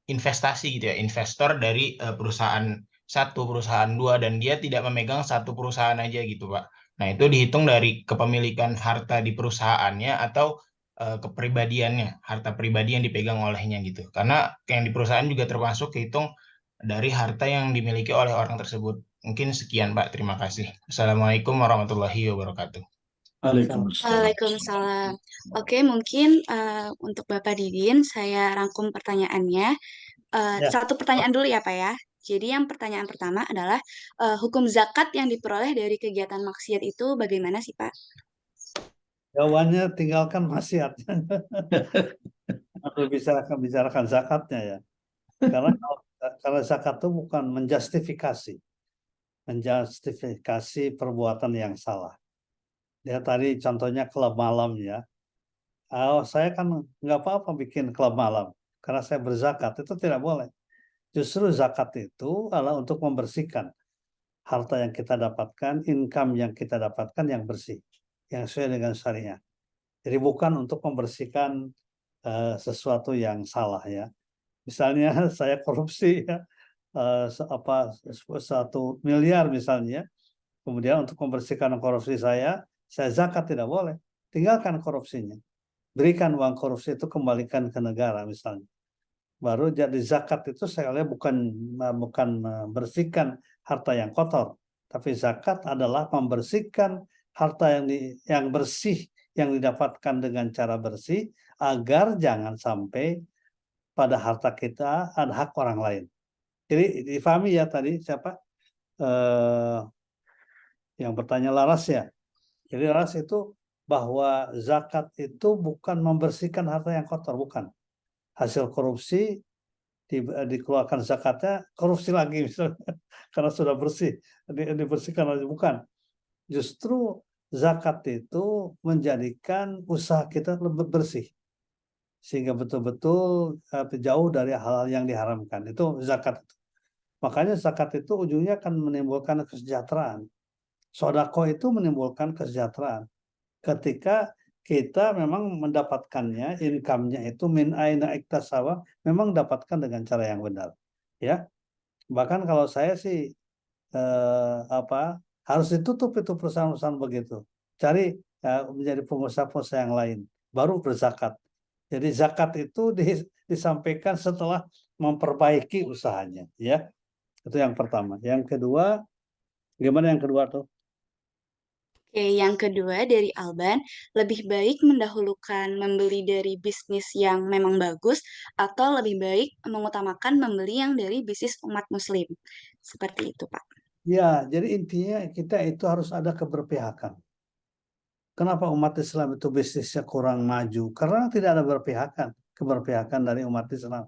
investasi gitu ya, investor dari perusahaan satu, perusahaan dua, dan dia tidak memegang satu perusahaan aja gitu, Pak. Nah, itu dihitung dari kepemilikan harta di perusahaannya atau kepribadiannya, harta pribadi yang dipegang olehnya gitu. Karena yang di perusahaan juga termasuk kehitung dari harta yang dimiliki oleh orang tersebut. Mungkin sekian, Pak. Terima kasih. Assalamualaikum warahmatullahi wabarakatuh. Waalaikumsalam. Waalaikumsalam. Oke, mungkin untuk Bapak Didin, saya rangkum pertanyaannya. ya. Satu pertanyaan dulu ya Pak ya. Jadi yang pertanyaan pertama adalah hukum zakat yang diperoleh dari kegiatan maksiat itu bagaimana sih Pak? Jawabannya tinggalkan maksiatnya. Atau bicarakan zakatnya ya. Karena zakat itu bukan menjustifikasi perbuatan yang salah. Dia tadi contohnya klub malam ya. Saya kan nggak apa-apa bikin klub malam karena saya berzakat, itu tidak boleh. Justru zakat itu adalah untuk membersihkan harta yang kita dapatkan, income yang kita dapatkan yang bersih, yang sesuai dengan syariah. Jadi bukan untuk membersihkan sesuatu yang salah ya. Misalnya saya korupsi ya, 1 miliar misalnya, kemudian untuk membersihkan korupsi saya zakat, tidak boleh. Tinggalkan korupsinya. Berikan uang korupsi itu, kembalikan ke negara misalnya. Baru jadi zakat itu sekali bukan membersihkan harta yang kotor, tapi zakat adalah membersihkan harta yang bersih yang didapatkan dengan cara bersih, agar jangan sampai pada harta kita ada hak orang lain. Jadi difahami ya tadi siapa yang bertanya, Laras ya. Jadi Laras itu bahwa zakat itu bukan membersihkan harta yang kotor, bukan. Hasil korupsi dikeluarkan zakatnya, korupsi lagi misalnya, karena sudah bersih, dibersihkan lagi, bukan. Justru zakat itu menjadikan usaha kita lebih bersih, sehingga betul-betul jauh dari hal-hal yang diharamkan. Itu zakat. Makanya zakat itu ujungnya akan menimbulkan kesejahteraan. Sodako itu menimbulkan kesejahteraan. Ketika kita memang mendapatkannya, income-nya itu min aina iktasaba, memang dapatkan dengan cara yang benar. Ya. Bahkan kalau saya sih harus ditutup itu perusahaan-perusahaan begitu. Cari menjadi pengusaha-pengusaha yang lain, baru berzakat. Jadi zakat itu disampaikan setelah memperbaiki usahanya, ya. Itu yang pertama. Yang kedua, gimana yang kedua tuh? Oke, yang kedua dari Alban, lebih baik mendahulukan membeli dari bisnis yang memang bagus atau lebih baik mengutamakan membeli yang dari bisnis umat muslim? Seperti itu, Pak. Ya, jadi intinya kita itu harus ada keberpihakan. Kenapa umat Islam itu bisnisnya kurang maju? Karena tidak ada keberpihakan dari umat Islam.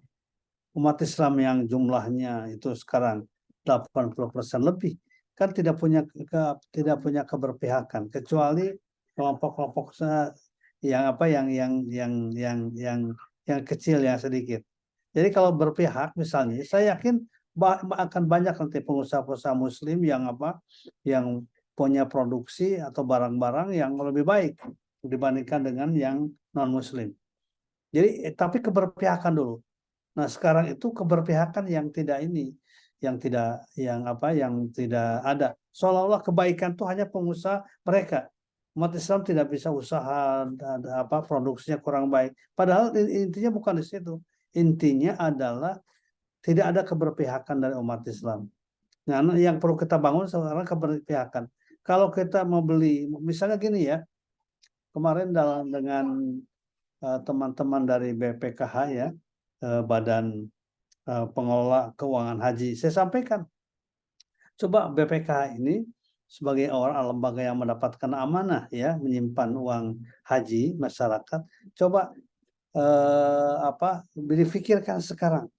Umat Islam yang jumlahnya itu sekarang 80% lebih kan tidak punya keberpihakan kecuali kelompok-kelompok yang kecil yang sedikit. Jadi kalau berpihak misalnya, saya yakin akan banyak nanti pengusaha-pengusaha Muslim yang punya produksi atau barang-barang yang lebih baik dibandingkan dengan yang non Muslim. Jadi tapi keberpihakan dulu. Nah, sekarang itu keberpihakan yang tidak ada. Seolah-olah kebaikan itu hanya pengusaha mereka. Umat Islam tidak bisa usaha produksinya kurang baik. Padahal intinya bukan di situ. Intinya adalah tidak ada keberpihakan dari umat Islam. Nah, yang perlu kita bangun sekarang keberpihakan. Kalau kita mau beli, misalnya gini ya, kemarin dengan teman-teman dari BPKH ya, Badan Pengelola Keuangan Haji, saya sampaikan, coba BPKH ini sebagai lembaga yang mendapatkan amanah ya, menyimpan uang haji masyarakat, coba dipikirkan sekarang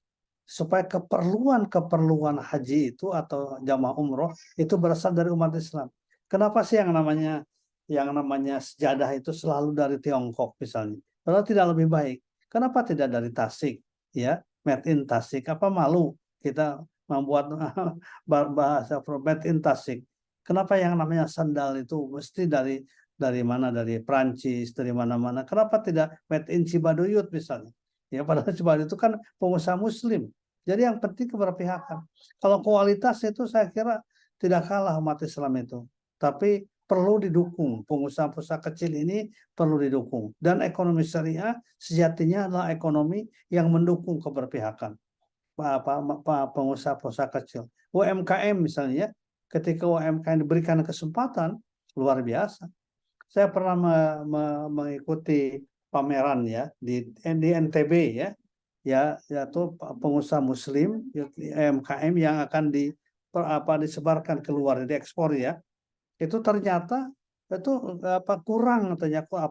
supaya keperluan haji itu atau jamaah umroh itu berasal dari umat Islam. Kenapa sih yang namanya sejadah itu selalu dari Tiongkok misalnya? Padahal tidak lebih baik. Kenapa tidak dari Tasik? Ya, made in Tasik. Apa malu kita membuat bahasa made in Tasik? Kenapa yang namanya sandal itu mesti dari mana? Dari Prancis, dari mana-mana. Kenapa tidak made in Cibaduyut misalnya? Ya, padahal Cibaduyut itu kan pengusaha Muslim. Jadi yang penting keberpihakan. Kalau kualitas itu saya kira tidak kalah umat Islam itu. Tapi perlu didukung. Pengusaha-pengusaha kecil ini perlu didukung. Dan ekonomi syariah sejatinya adalah ekonomi yang mendukung keberpihakan. Pengusaha-pengusaha kecil. UMKM misalnya, ketika UMKM diberikan kesempatan, luar biasa. Saya pernah mengikuti pameran ya di NTB ya. Yaitu pengusaha Muslim UMKM yang akan disebarkan keluar, diekspor ya. Itu ternyata itu kurang ternyata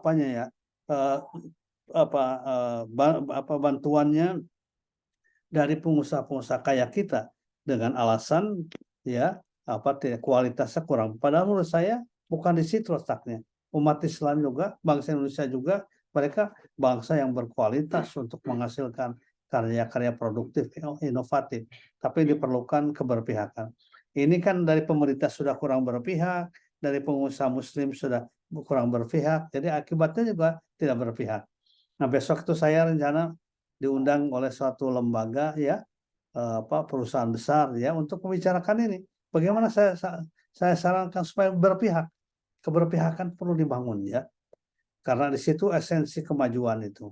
bantuannya dari pengusaha-pengusaha kaya kita dengan alasan ya kualitasnya kurang. Padahal menurut saya bukan di situ letaknya. Umat Islam juga, bangsa Indonesia juga, mereka bangsa yang berkualitas untuk menghasilkan karya-karya produktif, inovatif. Tapi diperlukan keberpihakan. Ini kan dari pemerintah sudah kurang berpihak, dari pengusaha Muslim sudah kurang berpihak, jadi akibatnya juga tidak berpihak. Nah, besok itu saya rencana diundang oleh suatu lembaga ya, perusahaan besar ya, untuk membicarakan ini. Bagaimana saya sarankan supaya berpihak. Keberpihakan perlu dibangun ya. Karena di situ esensi kemajuan itu.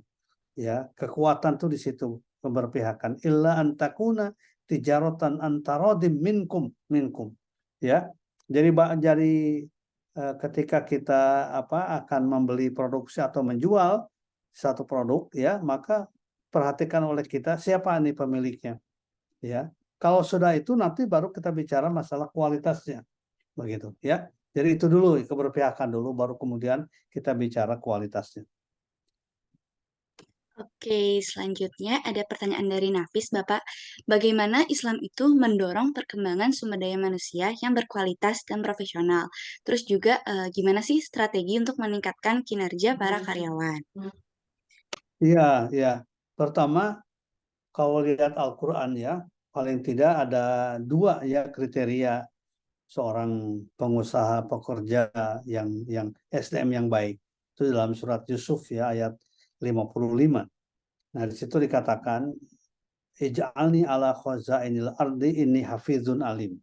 Ya, kekuatan itu di situ, keberpihakan. Illa antakuna tijaratan antarodim minkum. Ya. Jadi ketika kita akan membeli produksi atau menjual satu produk ya, maka perhatikan oleh kita siapa nih pemiliknya. Ya. Kalau sudah itu nanti baru kita bicara masalah kualitasnya. Begitu ya. Jadi itu dulu, keberpihakan dulu, baru kemudian kita bicara kualitasnya. Oke, selanjutnya ada pertanyaan dari Nafis, Bapak. Bagaimana Islam itu mendorong perkembangan sumber daya manusia yang berkualitas dan profesional? Terus juga gimana sih strategi untuk meningkatkan kinerja para karyawan? Iya, ya. Pertama, kalau lihat Al-Quran ya, paling tidak ada 2 ya kriteria seorang pengusaha pekerja yang SDM yang baik. Itu dalam surat Yusuf ya, ayat 55. Nah, di situ dikatakan ij'alni ala khazainil ardi inni hafizun alim.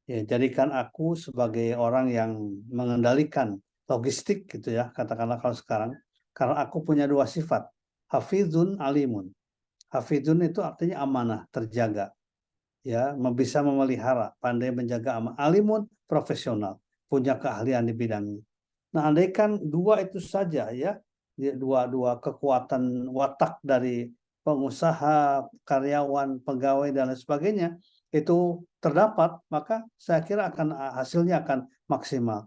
Ya, jadikan aku sebagai orang yang mengendalikan logistik gitu ya, katakanlah kalau sekarang, karena aku punya 2 sifat, hafizun alimun. Hafizun itu artinya amanah, terjaga. Ya, bisa memelihara, pandai menjaga amanah. Alimun profesional, punya keahlian di bidangnya. Nah, andaikan 2 itu saja ya, dua kekuatan watak dari pengusaha, karyawan, pegawai dan lain sebagainya itu terdapat, maka saya kira hasilnya akan maksimal.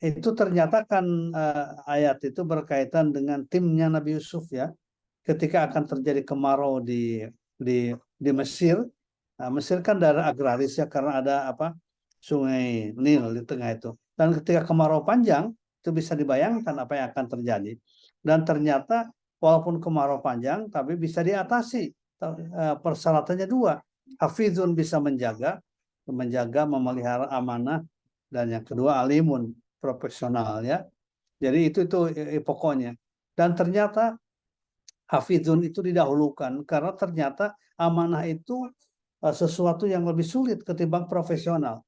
Itu ternyata kan ayat itu berkaitan dengan timnya Nabi Yusuf ya. Ketika akan terjadi kemarau di Mesir. Mesir kan daerah agraris ya, karena ada Sungai Nil di tengah itu. Dan ketika kemarau panjang, itu bisa dibayangkan apa yang akan terjadi. Dan ternyata walaupun kemarau panjang, tapi bisa diatasi. Persyaratannya dua. Hafizun bisa menjaga, memelihara amanah, dan yang kedua alimun, profesional ya. Jadi itu pokoknya. Dan ternyata hafizun itu didahulukan karena ternyata amanah itu sesuatu yang lebih sulit ketimbang profesional.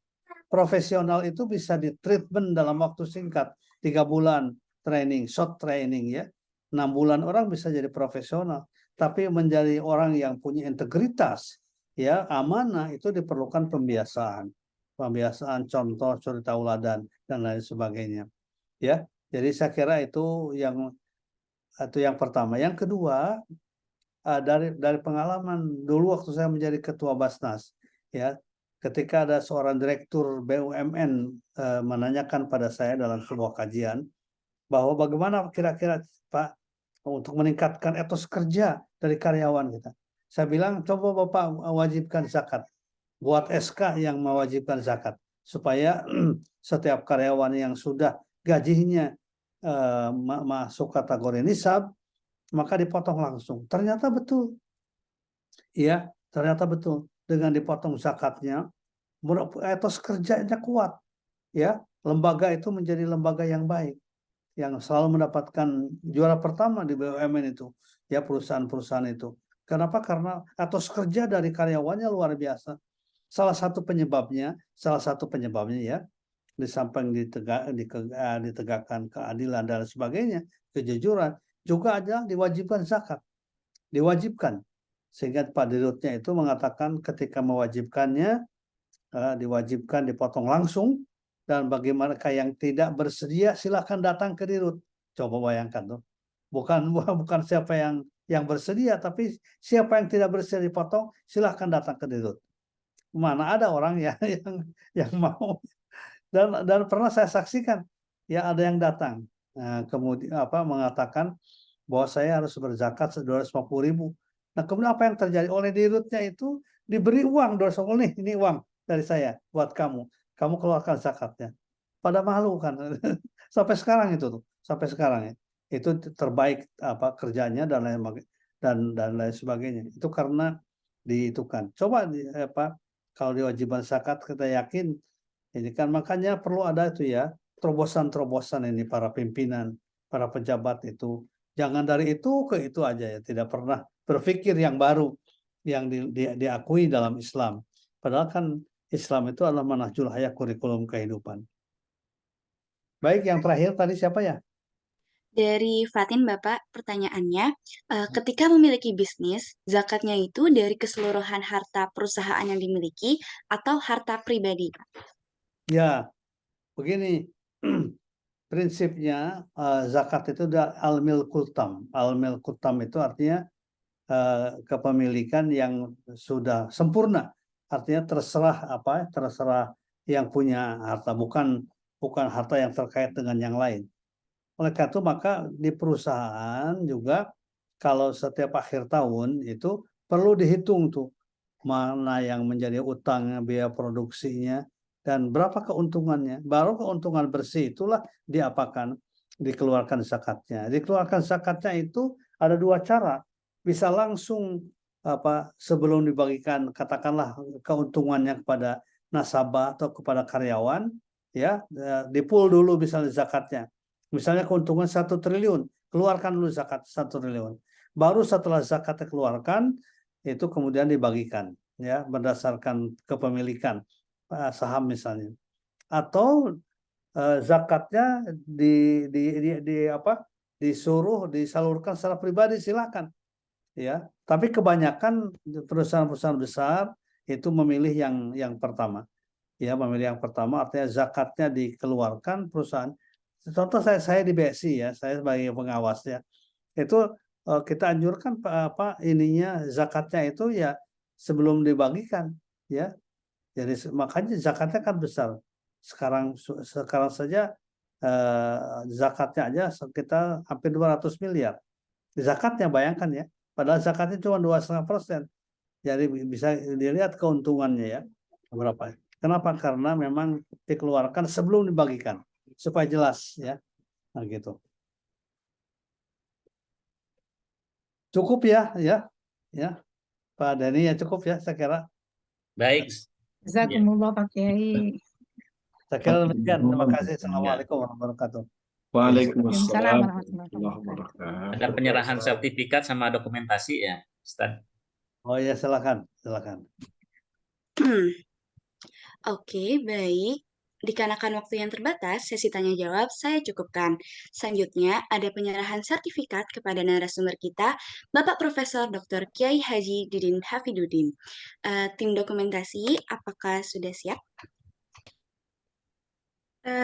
Profesional itu bisa ditreatment dalam waktu singkat, 3 bulan training, short training ya. 6 bulan orang bisa jadi profesional. Tapi menjadi orang yang punya integritas, ya amanah itu diperlukan pembiasaan, contoh, suri tauladan dan lain sebagainya. Ya, jadi saya kira itu yang pertama. Yang kedua, dari pengalaman dulu waktu saya menjadi ketua Basnas, ya, ketika ada seorang direktur BUMN menanyakan pada saya dalam sebuah kajian bahwa bagaimana kira-kira Pak untuk meningkatkan etos kerja dari karyawan kita. Saya bilang coba Bapak wajibkan zakat, buat SK yang mewajibkan zakat supaya setiap karyawan yang sudah gajinya masuk kategori nisab maka dipotong langsung. Ternyata betul. Iya, ternyata betul. Dengan dipotong zakatnya, etos kerjanya kuat. Ya, lembaga itu menjadi lembaga yang baik, yang selalu mendapatkan juara pertama di BUMN itu, ya perusahaan-perusahaan itu. Kenapa? Karena etos kerja dari karyawannya luar biasa. Salah satu penyebabnya ya, di samping ditegakkan keadilan dan sebagainya, kejujuran, juga ada diwajibkan zakat. Diwajibkan. Sehingga Pak Dirutnya itu mengatakan ketika mewajibkannya, diwajibkan dipotong langsung, dan bagaimana yang tidak bersedia silakan datang ke Dirut. Coba bayangkan tuh. Bukan siapa yang bersedia, tapi siapa yang tidak bersedia dipotong silakan datang ke Dirut. Mana ada orang yang mau. Dan pernah saya saksikan ya ada yang datang kemudian mengatakan bahwa saya harus berzakat 250.000. Nah kemudian apa yang terjadi? Oleh Dirutnya itu diberi uang 250, ini uang dari saya buat kamu keluarkan zakatnya. Pada malu kan. Sampai sekarang itu tuh, sampai sekarang ya. Itu terbaik kerjanya dan lain sebagainya. Itu karena diitukan. Coba kalau diwajibkan zakat kita yakin ini kan, makanya perlu ada itu ya terobosan-terobosan ini para pimpinan, para pejabat itu. Jangan dari itu ke itu aja ya, tidak pernah berpikir yang baru yang diakui dalam Islam. Padahal kan Islam itu adalah manhajul hayat, kurikulum kehidupan. Baik, yang terakhir tadi siapa ya? Dari Fatin, Bapak, pertanyaannya, ketika memiliki bisnis, zakatnya itu dari keseluruhan harta perusahaan yang dimiliki atau harta pribadi? Ya, begini, prinsipnya zakat itu udah al-milkul tam. Al-milkul tam itu artinya kepemilikan yang sudah sempurna. Artinya terserah yang punya harta, bukan harta yang terkait dengan yang lain. Oleh karena itu maka di perusahaan juga kalau setiap akhir tahun itu perlu dihitung tuh mana yang menjadi utangnya, biaya produksinya, dan berapa keuntungannya. Baru keuntungan bersih itulah dikeluarkan zakatnya. Dikeluarkan zakatnya itu ada 2 cara. Bisa langsung sebelum dibagikan katakanlah keuntungannya kepada nasabah atau kepada karyawan, ya di-pool dulu misalnya zakatnya. Misalnya keuntungan 1 triliun, keluarkan dulu zakat 1 triliun. Baru setelah zakatnya keluarkan, itu kemudian dibagikan, ya berdasarkan kepemilikan saham misalnya. Atau zakatnya disuruh disalurkan secara pribadi, silakan. Ya, tapi kebanyakan perusahaan-perusahaan besar itu memilih yang pertama. Ya, memilih yang pertama artinya zakatnya dikeluarkan perusahaan. Contoh saya di BSI ya, saya sebagai pengawasnya. Itu kita anjurkan zakatnya itu ya sebelum dibagikan ya. Jadi makanya zakatnya kan besar. Sekarang saja zakatnya aja sekitar hampir 200 miliar. Zakatnya bayangkan ya. Padahal zakatnya cuma 2,5%. Jadi bisa dilihat keuntungannya ya. Berapa? Kenapa? Karena memang dikeluarkan sebelum dibagikan supaya jelas ya. Nah gitu. Cukup ya, Pak Denny ya cukup ya saya kira. Baik. Jazakumullah Pak Kiai. Saya kira demikian. Terima kasih. Assalamualaikum warahmatullahi wabarakatuh. Waalaikumsalam warahmatullahi warahmatullahi wabarakatuh. wabarakatuh. Ada penyerahan sertifikat sama dokumentasi ya, Ustaz. Oh ya silakan. Oke, baik. Dikarenakan waktu yang terbatas, sesi tanya jawab saya cukupkan. Selanjutnya, ada penyerahan sertifikat kepada narasumber kita, Bapak Profesor Dr. Kiai Haji Didin Hafidudin. Tim dokumentasi, apakah sudah siap?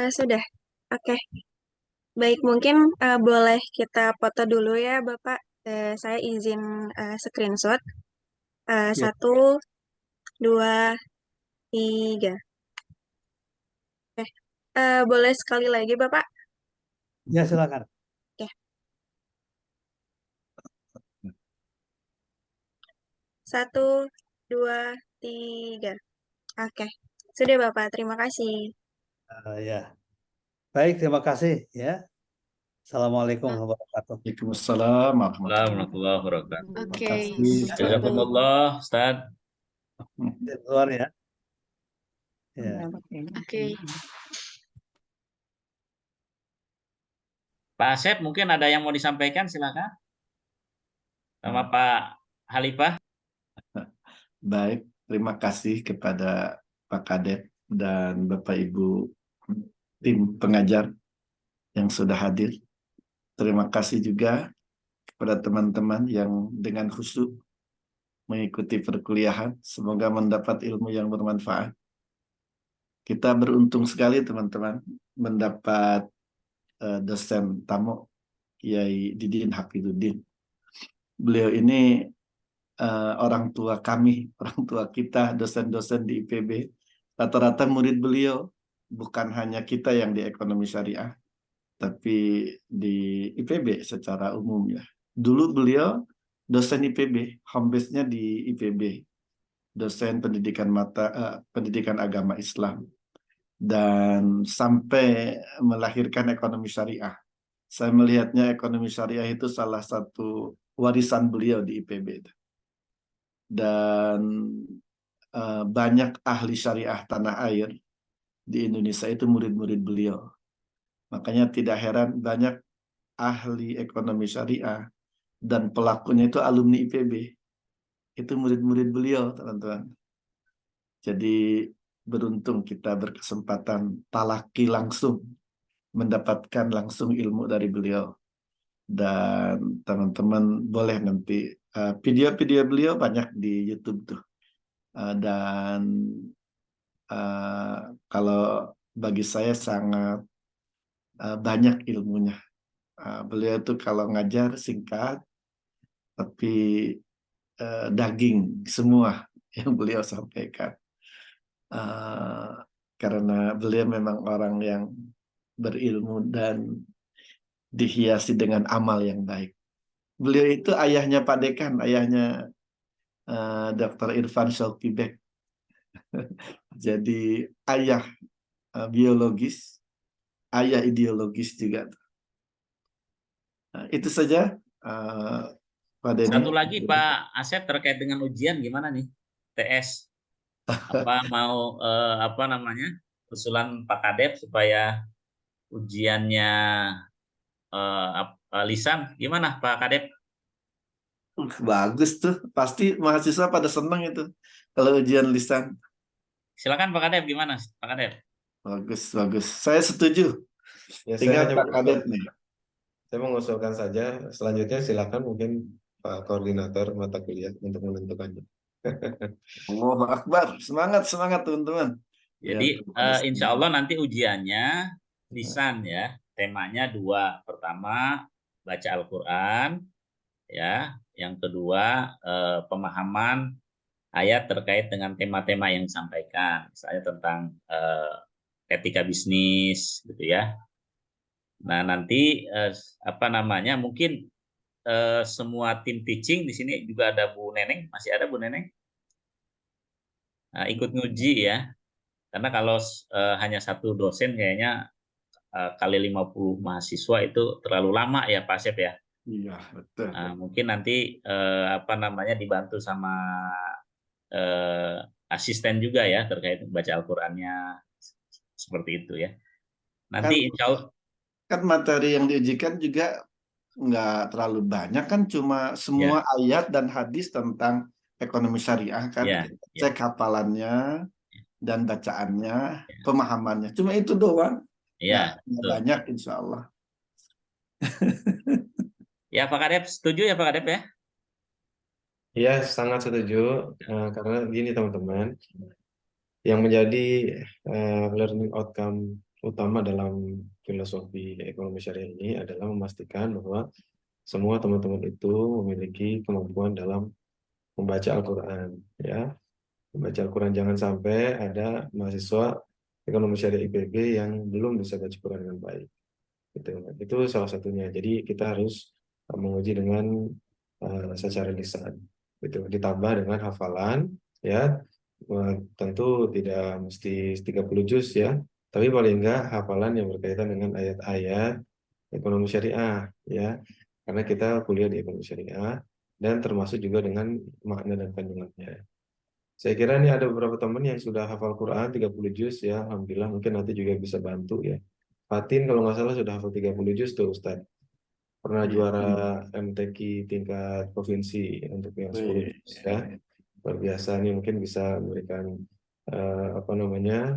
Sudah. Oke. Baik, mungkin boleh kita foto dulu ya, Bapak. Saya izin screenshot. 1, 2, 3. Oke. Boleh sekali lagi, Bapak? Ya silakan. Oke. 1, 2, 3. Oke. Sudah, Bapak. Terima kasih. Ya. Baik, terima kasih ya. Assalamualaikum warahmatullahi wabarakatuh. Waalaikumsalam Warahmatullahi wabarakatuh. Oke, Jazakumullah, Ustaz. Di luar ya. Ya. Oke. Pak Asep mungkin ada yang mau disampaikan, silakan. Sama Pak Halifah. Baik, terima kasih kepada Pak Kadep dan Bapak Ibu tim pengajar yang sudah hadir. Terima kasih juga kepada teman-teman yang dengan khusyuk mengikuti perkuliahan. Semoga mendapat ilmu yang bermanfaat. Kita beruntung sekali teman-teman mendapat dosen tamu Kiai Didin Hafidudin. Beliau ini orang tua kami, orang tua kita, dosen-dosen di IPB. Rata-rata murid beliau bukan hanya kita yang di ekonomi syariah, tapi di IPB secara umum ya. Dulu beliau dosen IPB, home base-nya di IPB, dosen pendidikan agama Islam, dan sampai melahirkan ekonomi syariah. Saya melihatnya ekonomi syariah itu salah satu warisan beliau di IPB. Dan banyak ahli syariah tanah air di Indonesia itu murid-murid beliau. Makanya tidak heran banyak ahli ekonomi syariah dan pelakunya itu alumni IPB. Itu murid-murid beliau, teman-teman. Jadi beruntung kita berkesempatan talaki langsung, mendapatkan langsung ilmu dari beliau. Dan teman-teman boleh nanti video-video beliau banyak di YouTube tuh. Dan kalau bagi saya sangat banyak ilmunya. Beliau tuh kalau ngajar singkat, tapi daging semua yang beliau sampaikan. Karena beliau memang orang yang berilmu dan dihiasi dengan amal yang baik. Beliau itu ayahnya Pak Dekan, ayahnya Dr. Irfan Shalkibek. Jadi ayah biologis, ayah ideologis juga. Itu saja Pak Denny. Satu lagi Pak Asep terkait dengan ujian gimana nih? TS. Apa mau usulan Pak Kadep supaya ujiannya lisan gimana Pak Kadep? Bagus tuh, pasti mahasiswa pada senang itu kalau ujian lisan. Silakan Pak Kadep, gimana Pak Kadep? Bagus. Saya setuju. Ya, Tinggal saya Pak Kadep nih. Saya mengusulkan saja, selanjutnya silakan mungkin Pak Koordinator mata kuliah untuk menentukannya. Allahu Akbar, semangat teman-teman. Jadi insya Allah nanti ujiannya lisan ya, temanya 2. Pertama baca Al-Quran, ya. Yang kedua pemahaman ayat terkait dengan tema-tema yang disampaikan, misalnya tentang etika bisnis, gitu ya. Nah, nanti apa namanya? Mungkin semua tim teaching di sini juga ada Bu Neneng, masih ada Bu Neneng? Nah, ikut nguji ya. Karena kalau hanya satu dosen kayaknya kali 50 mahasiswa itu terlalu lama ya Pak Asep ya. Iya, betul. Nah, mungkin nanti apa namanya dibantu sama asisten juga ya terkait baca Al-Qur'annya seperti itu ya. Kan, Nanti insya Allah kan materi yang diujikan juga nggak terlalu banyak, kan cuma semua ya, ayat dan hadis tentang ekonomi syariah kan. ya, Kita ya, cek hafalannya dan bacaannya, pemahamannya. Cuma itu doang. ya, Nggak betul. banyak insya Allah. Ya Pak Kadep, setuju ya Pak Kadep ya? Ya, sangat setuju. Karena gini teman-teman, yang menjadi learning outcome utama dalam filosofi ekonomi syariah ini adalah memastikan bahwa semua teman-teman itu memiliki kemampuan dalam membaca Al-Quran, ya. Membaca Al-Quran, jangan sampai ada mahasiswa ekonomi syariah IPB yang belum bisa baca Quran dengan baik. Gitu. Itu salah satunya. Jadi kita harus menguji dengan secara lisan. Gitu. Ditambah dengan hafalan, ya. Tentu tidak mesti 30 juz ya, tapi paling enggak hafalan yang berkaitan dengan ayat-ayat ekonomi syariah, ya. Karena kita kuliah di ekonomi syariah dan termasuk juga dengan makna dan kandungannya. Saya kira ini ada beberapa teman yang sudah hafal Quran 30 juz ya, alhamdulillah, mungkin nanti juga bisa bantu ya. Fatin kalau nggak salah sudah hafal 30 juz tuh Ustaz. Pernah juara MTQ tingkat provinsi untuk yang 10 juz ya. Luar biasa, ini mungkin bisa memberikan apa namanya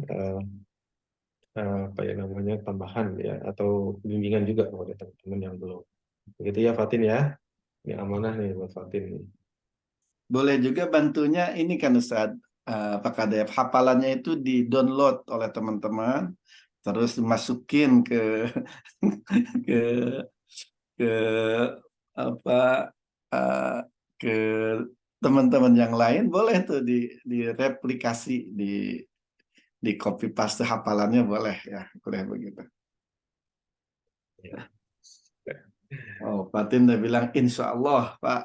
apa ya namanya tambahan ya, atau bimbingan juga kepada teman-teman yang belum. Begitu ya Fatin ya. Ini amanah nih buat Fatin nih. Boleh juga bantunya ini kan Ustadz, Pak Kadep, hafalannya itu di-download oleh teman-teman, terus dimasukin ke ke ke apa ke teman-teman yang lain, boleh tuh direplikasi, di copy paste hafalannya boleh ya, boleh begitu. Oh, Fatin udah bilang insya Allah Pak.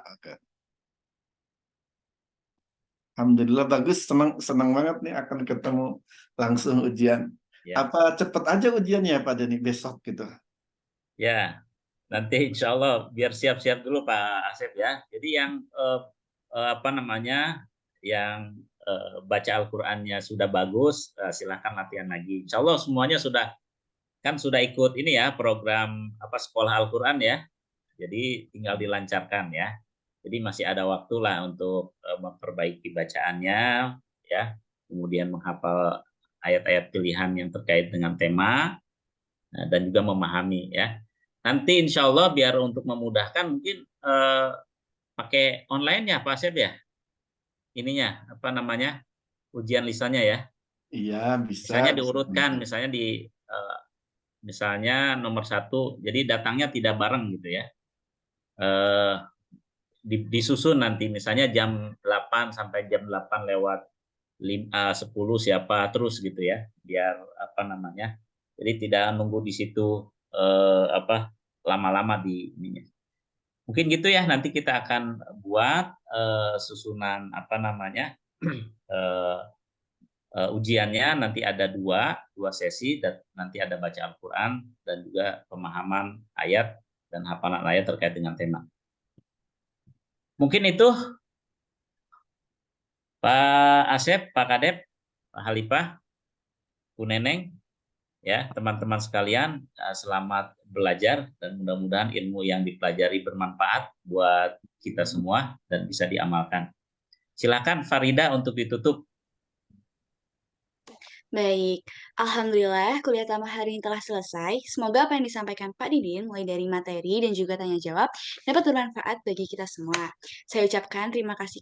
Alhamdulillah bagus, senang banget nih akan ketemu langsung ujian. Ya. Apa cepet aja ujiannya Pak Denny besok gitu? Ya, nanti insya Allah biar siap-siap dulu Pak Asep ya. Jadi yang apa namanya, yang baca Al-Qur'annya sudah bagus, silahkan latihan lagi. Insya Allah semuanya sudah ikut ini ya program apa sekolah Al-Qur'an ya. Jadi tinggal dilancarkan ya. Jadi masih ada waktu lah untuk memperbaiki bacaannya ya, kemudian menghafal ayat-ayat pilihan yang terkait dengan tema dan juga memahami ya. Nanti insya Allah biar untuk memudahkan mungkin pakai online ya Pak Asep ya, ininya apa namanya ujian lisannya ya. Iya bisa. Misalnya diurutkan, misalnya misalnya nomor 1, jadi datangnya tidak bareng gitu ya. Disusun nanti misalnya jam 8 sampai jam 8 lewat 10 siapa terus gitu ya, biar apa namanya, jadi tidak nunggu di situ apa lama-lama di ininya. Mungkin gitu ya, nanti kita akan buat susunan apa namanya ujiannya, nanti ada dua sesi, dan nanti ada baca Al-Quran dan juga pemahaman ayat dan hafalan ayat terkait dengan tema. Mungkin itu Pak Asep, Pak Kadep, Pak Halifah, Bu Neneng, ya teman-teman sekalian, selamat belajar dan mudah-mudahan ilmu yang dipelajari bermanfaat buat kita semua dan bisa diamalkan. Silakan Farida untuk ditutup. Baik, Alhamdulillah kuliah tambah hari ini telah selesai. Semoga apa yang disampaikan Pak Didin, mulai dari materi dan juga tanya jawab, dapat bermanfaat bagi kita semua. Saya ucapkan terima kasih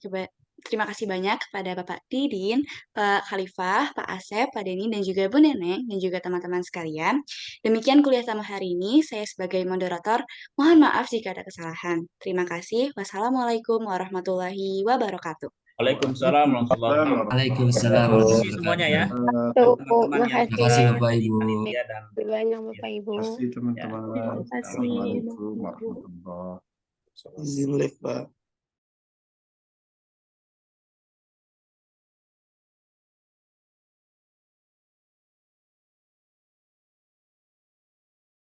banyak kepada Bapak Didin, Pak Khalifah, Pak Asep, Pak Denny, dan juga Bu Neneng, dan juga teman-teman sekalian. Demikian kuliah tambah hari ini, saya sebagai moderator, mohon maaf jika ada kesalahan. Terima kasih. Wassalamualaikum warahmatullahi wabarakatuh. Waalaikumsalam warahmatullahi wabarakatuh. Waalaikumsalam Terima kasih warahmatullahi semuanya ya. wabarakatuh. Teman-teman yang Terima kasih Bapak Ibu. panitia dan banyak Bapak Ibu. Terima kasih teman-teman. Terima kasih. Assalamualaikum warahmatullahi wabarakatuh. Izin live, Pak.